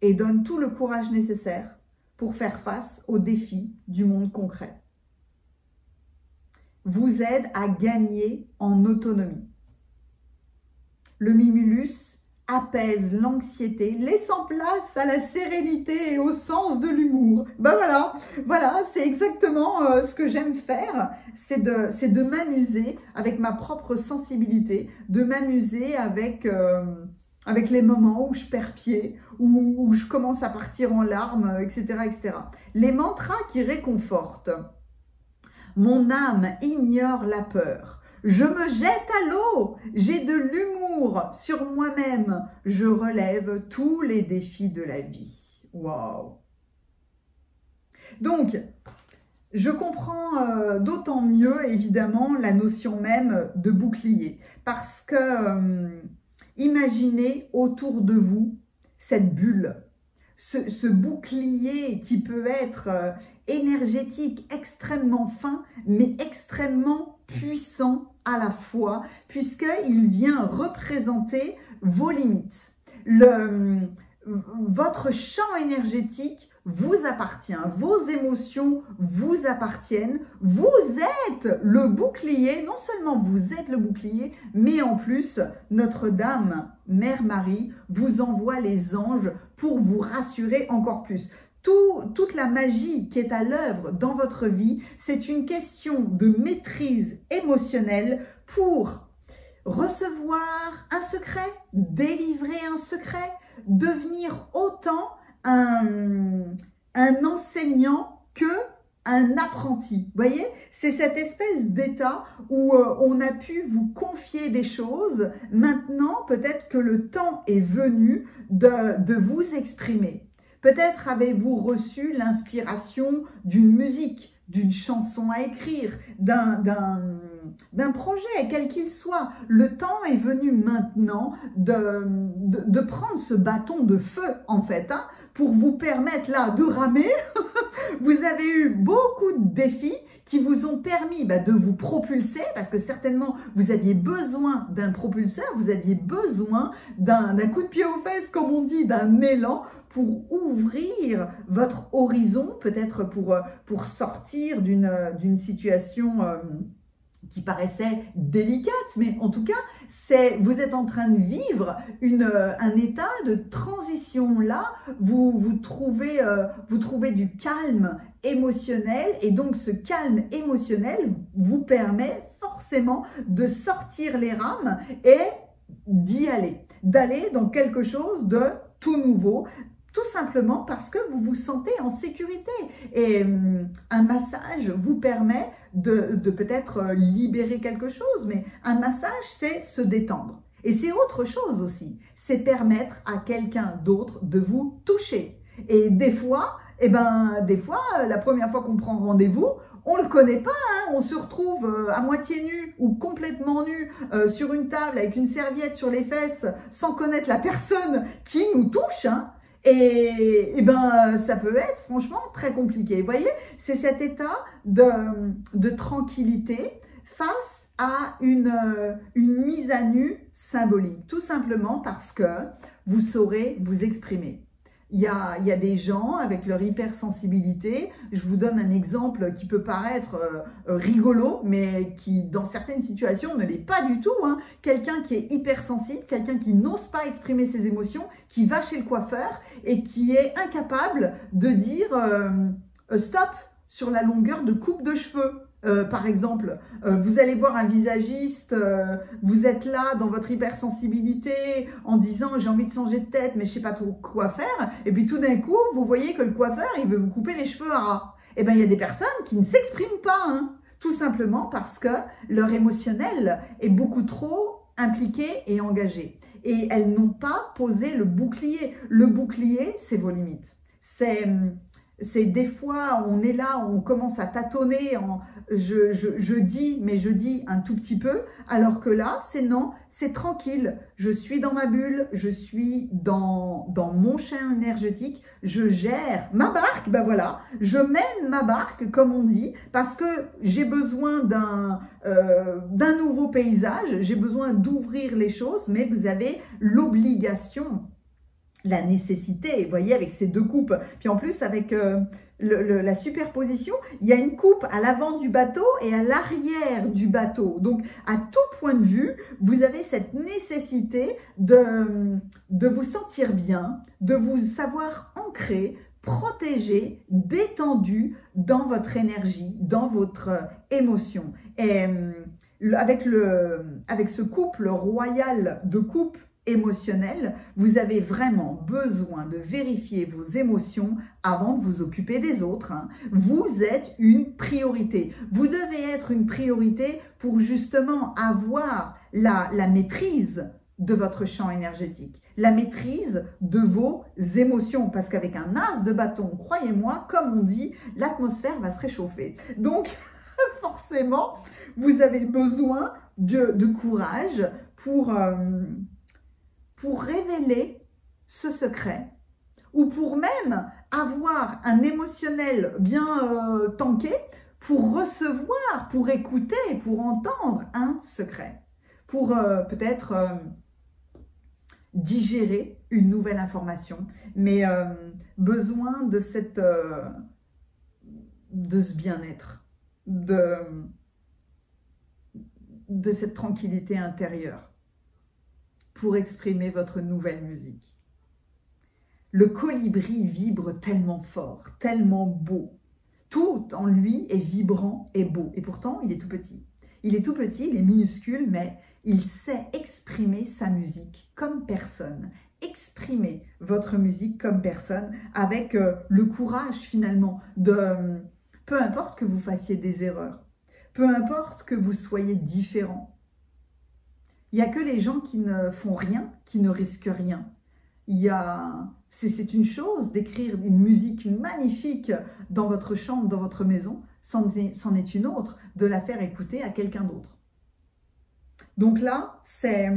et donne tout le courage nécessaire pour faire face aux défis du monde concret. Vous aide à gagner en autonomie. Le Mimulus apaise l'anxiété, laissant place à la sérénité et au sens de l'humour. Ben voilà, c'est exactement ce que j'aime faire, c'est de m'amuser avec ma propre sensibilité, de m'amuser avec les moments où je perds pied, où je commence à partir en larmes, etc., etc. Les mantras qui réconfortent. Mon âme ignore la peur. Je me jette à l'eau, j'ai de l'humour sur moi-même, je relève tous les défis de la vie. Waouh! Donc, je comprends d'autant mieux, évidemment, la notion même de bouclier. Parce que, imaginez autour de vous cette bulle, ce bouclier qui peut être énergétique, extrêmement fin, mais extrêmement puissant à la fois, puisqu'il vient représenter vos limites. Votre champ énergétique vous appartient, vos émotions vous appartiennent, vous êtes le bouclier, non seulement vous êtes le bouclier, mais en plus, Notre-Dame, Mère Marie, vous envoie les anges pour vous rassurer encore plus. Toute la magie qui est à l'œuvre dans votre vie, c'est une question de maîtrise émotionnelle pour recevoir un secret, délivrer un secret, devenir autant un enseignant que un apprenti. Vous voyez, c'est cette espèce d'état où on a pu vous confier des choses. Maintenant, peut-être que le temps est venu de vous exprimer. Peut-être avez-vous reçu l'inspiration d'une musique, d'une chanson à écrire, d'un d'un projet, quel qu'il soit. Le temps est venu maintenant de prendre ce bâton de feu, en fait, hein, pour vous permettre là de ramer. Vous avez eu beaucoup de défis qui vous ont permis de vous propulser, parce que certainement vous aviez besoin d'un propulseur, vous aviez besoin d'un coup de pied aux fesses, comme on dit, d'un élan pour ouvrir votre horizon, peut-être pour sortir d'une situation qui paraissait délicate, mais en tout cas, vous êtes en train de vivre un état de transition là, vous trouvez du calme émotionnel, et donc ce calme émotionnel vous permet forcément de sortir les rames et d'aller dans quelque chose de tout nouveau, tout simplement parce que vous vous sentez en sécurité. Et un massage vous permet de peut-être libérer quelque chose, mais un massage, c'est se détendre. Et c'est autre chose aussi, c'est permettre à quelqu'un d'autre de vous toucher. Et des fois, la première fois qu'on prend rendez-vous, on ne le connaît pas, hein, on se retrouve à moitié nu ou complètement nu sur une table avec une serviette sur les fesses sans connaître la personne qui nous touche, hein. Et ça peut être franchement très compliqué. Vous voyez, c'est cet état de tranquillité face à une mise à nu symbolique. Tout simplement parce que vous saurez vous exprimer. Il y a des gens avec leur hypersensibilité, je vous donne un exemple qui peut paraître rigolo, mais qui dans certaines situations ne l'est pas du tout, hein. Quelqu'un qui est hypersensible, quelqu'un qui n'ose pas exprimer ses émotions, qui va chez le coiffeur et qui est incapable de dire stop sur la longueur de coupe de cheveux. Par exemple, vous allez voir un visagiste, vous êtes là dans votre hypersensibilité en disant j'ai envie de changer de tête mais je sais pas trop quoi faire, et puis tout d'un coup vous voyez que le coiffeur il veut vous couper les cheveux à ras. Et bien il y a des personnes qui ne s'expriment pas, hein, tout simplement parce que leur émotionnel est beaucoup trop impliqué et engagé, et elles n'ont pas posé le bouclier. Le bouclier, c'est vos limites. C'est des fois, on est là, on commence à tâtonner, je dis un tout petit peu, alors que là, c'est non, c'est tranquille. Je suis dans ma bulle, je suis dans mon champ énergétique, je gère ma barque, voilà, je mène ma barque, comme on dit, parce que j'ai besoin d'un nouveau paysage, j'ai besoin d'ouvrir les choses, mais vous avez l'obligation, la nécessité, vous voyez, avec ces deux coupes. Puis en plus, avec la superposition, il y a une coupe à l'avant du bateau et à l'arrière du bateau. Donc, à tout point de vue, vous avez cette nécessité de vous sentir bien, de vous savoir ancré, protégé, détendu dans votre énergie, dans votre émotion. Et avec ce couple royal de coupes émotionnel, vous avez vraiment besoin de vérifier vos émotions avant de vous occuper des autres, hein. Vous êtes une priorité. Vous devez être une priorité pour justement avoir la maîtrise de votre champ énergétique, la maîtrise de vos émotions, parce qu'avec un as de bâton, croyez-moi, comme on dit, l'atmosphère va se réchauffer. Donc, forcément, vous avez besoin de courage pour révéler ce secret, ou pour même avoir un émotionnel bien tanké, pour recevoir, pour écouter, pour entendre un secret, pour peut-être digérer une nouvelle information, mais besoin de ce bien-être, de cette tranquillité intérieure, pour exprimer votre nouvelle musique. Le colibri vibre tellement fort, tellement beau. Tout en lui est vibrant et beau. Et pourtant, il est tout petit. Il est tout petit, il est minuscule, mais il sait exprimer sa musique comme personne. Exprimez votre musique comme personne avec le courage finalement de... peu importe que vous fassiez des erreurs, peu importe que vous soyez différent. Il n'y a que les gens qui ne font rien, qui ne risquent rien. C'est une chose d'écrire une musique magnifique dans votre chambre, dans votre maison, c'en est une autre de la faire écouter à quelqu'un d'autre. Donc là, c'est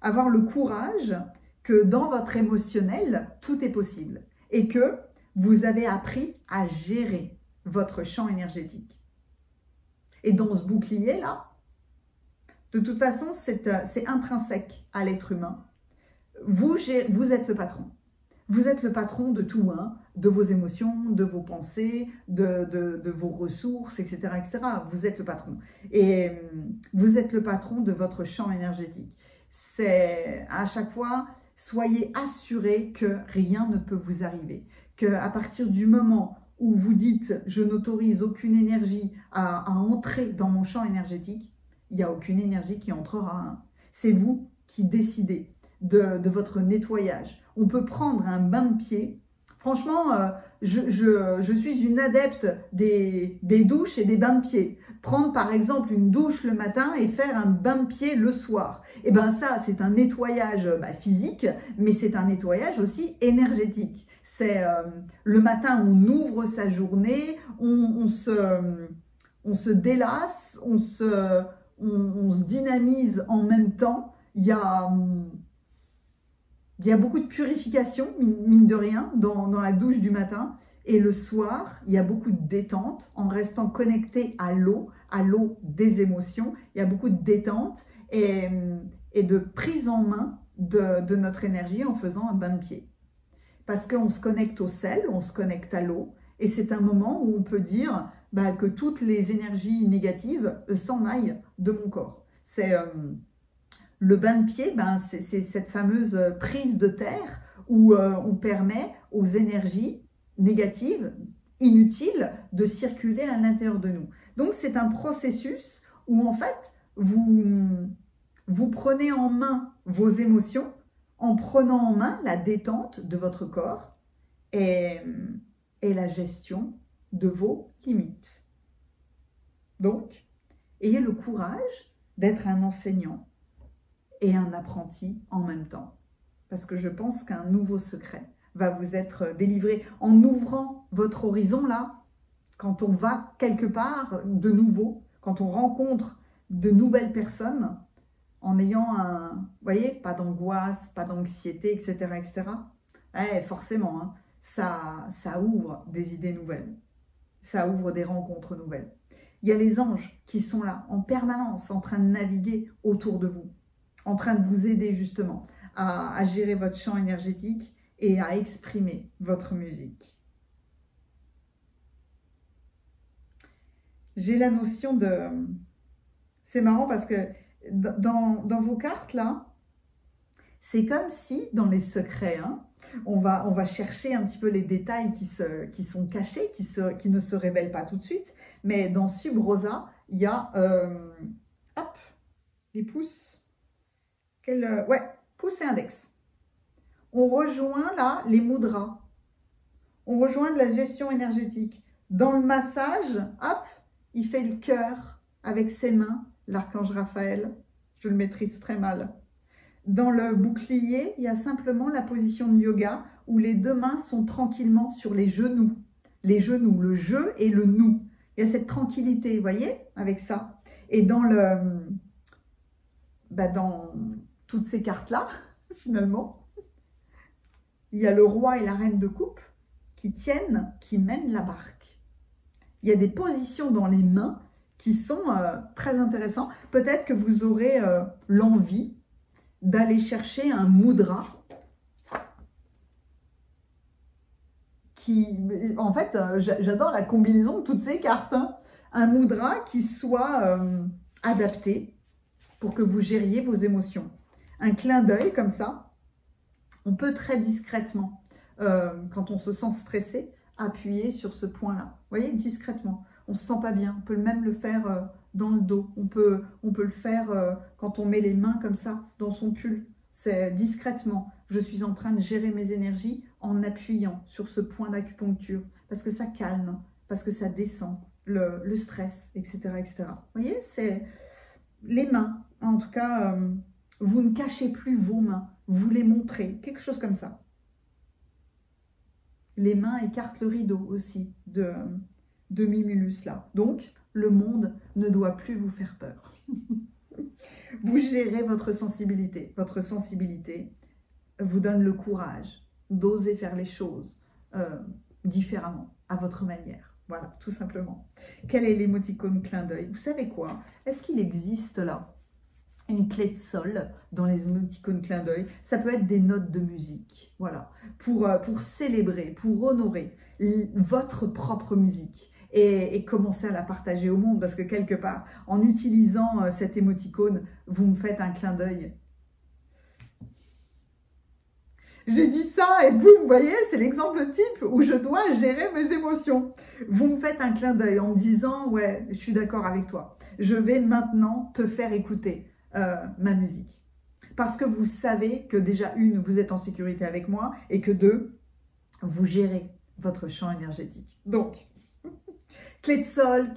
avoir le courage que dans votre émotionnel, tout est possible et que vous avez appris à gérer votre champ énergétique. Et dans ce bouclier-là, de toute façon, c'est intrinsèque à l'être humain. Vous êtes le patron. Vous êtes le patron de tout, hein, de vos émotions, de vos pensées, de vos ressources, etc., etc. Vous êtes le patron. Et vous êtes le patron de votre champ énergétique. C'est à chaque fois, soyez assurés que rien ne peut vous arriver. Qu'à partir du moment où vous dites « je n'autorise aucune énergie à entrer dans mon champ énergétique », il n'y a aucune énergie qui entrera. Hein. C'est vous qui décidez de votre nettoyage. On peut prendre un bain de pied. Franchement, je suis une adepte des douches et des bains de pied. Prendre par exemple une douche le matin et faire un bain de pied le soir. Et bien ça, c'est un nettoyage physique, mais c'est un nettoyage aussi énergétique. C'est le matin, on ouvre sa journée, on se délasse, on se dynamise en même temps. Il y a beaucoup de purification, mine de rien, dans la douche du matin. Et le soir, il y a beaucoup de détente en restant connecté à l'eau des émotions. Il y a beaucoup de détente et de prise en main de notre énergie en faisant un bain de pied. Parce qu'on se connecte au sel, on se connecte à l'eau. Et c'est un moment où on peut dire que toutes les énergies négatives s'en aillent de mon corps. C'est... Le bain de pied, c'est cette fameuse prise de terre où on permet aux énergies négatives, inutiles, de circuler à l'intérieur de nous. Donc, c'est un processus où, en fait, vous prenez en main vos émotions en prenant en main la détente de votre corps et la gestion de vos limites. Donc, ayez le courage d'être un enseignant et un apprenti en même temps. Parce que je pense qu'un nouveau secret va vous être délivré en ouvrant votre horizon là, quand on va quelque part de nouveau, quand on rencontre de nouvelles personnes, en ayant vous voyez, pas d'angoisse, pas d'anxiété, etc., etc. Forcément, hein, ça ouvre des idées nouvelles, ça ouvre des rencontres nouvelles. Il y a les anges qui sont là en permanence, en train de naviguer autour de vous, en train de vous aider justement à gérer votre champ énergétique et à exprimer votre musique. J'ai la notion de... C'est marrant parce que dans vos cartes là, c'est comme si dans les secrets, hein, on va chercher un petit peu les détails qui sont cachés, qui ne se révèlent pas tout de suite, mais dans Sub Rosa, il y a hop, les pouces. Ouais, pouce et index. On rejoint là les mudras. On rejoint de la gestion énergétique. Dans le massage, hop, il fait le cœur avec ses mains, l'archange Raphaël. Je le maîtrise très mal. Dans le bouclier, il y a simplement la position de yoga où les deux mains sont tranquillement sur les genoux. Les genoux, le je et le nous. Il y a cette tranquillité, vous voyez, avec ça. Et dans dans toutes ces cartes-là, finalement, il y a le roi et la reine de coupe qui tiennent, qui mènent la barque. Il y a des positions dans les mains qui sont très intéressantes. Peut-être que vous aurez l'envie d'aller chercher un mudra qui... En fait, j'adore la combinaison de toutes ces cartes. Hein. Un mudra qui soit adapté pour que vous gériez vos émotions. Un clin d'œil comme ça, on peut très discrètement, quand on se sent stressé, appuyer sur ce point-là. Vous voyez, discrètement. On ne se sent pas bien. On peut même le faire dans le dos. On peut le faire quand on met les mains comme ça, dans son pull. C'est discrètement. Je suis en train de gérer mes énergies en appuyant sur ce point d'acupuncture. Parce que ça calme, parce que ça descend le stress, etc., etc. Vous voyez, c'est les mains. En tout cas... vous ne cachez plus vos mains, vous les montrez, quelque chose comme ça. Les mains écartent le rideau aussi de Mimulus là. Donc, le monde ne doit plus vous faire peur. Vous gérez votre sensibilité. Votre sensibilité vous donne le courage d'oser faire les choses différemment, à votre manière. Voilà, tout simplement. Quel est l'émoticône clin d'œil? Vous savez quoi? Est-ce qu'il existe là une clé de sol dans les émoticônes clin d'œil? Ça peut être des notes de musique, voilà, pour célébrer, pour honorer votre propre musique et commencer à la partager au monde, parce que quelque part, en utilisant cet émoticône, vous me faites un clin d'œil. J'ai dit ça et boum, vous voyez, c'est l'exemple type où je dois gérer mes émotions. Vous me faites un clin d'œil en me disant, ouais, je suis d'accord avec toi. Je vais maintenant te faire écouter ma musique. Parce que vous savez que déjà, une, vous êtes en sécurité avec moi et que deux, vous gérez votre champ énergétique. Donc, clé de sol,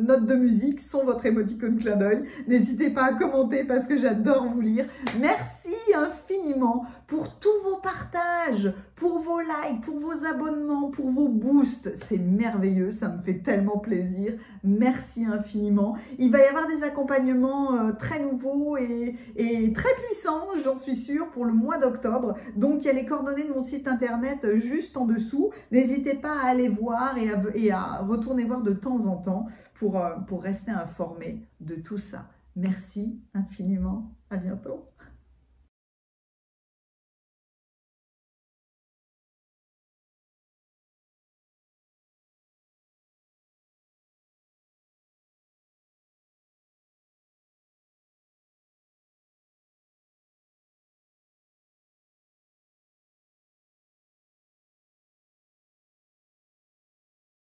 notes de musique sont votre émoticône clin d'œil. N'hésitez pas à commenter parce que j'adore vous lire. Merci infiniment pour tous vos partages, pour vos likes, pour vos abonnements, pour vos boosts. C'est merveilleux, ça me fait tellement plaisir. Merci infiniment. Il va y avoir des accompagnements très nouveaux et très puissants, j'en suis sûre, pour le mois d'octobre. Donc, il y a les coordonnées de mon site internet juste en dessous. N'hésitez pas à aller voir et à retourner voir de temps en temps pour rester informé de tout ça. Merci infiniment. À bientôt.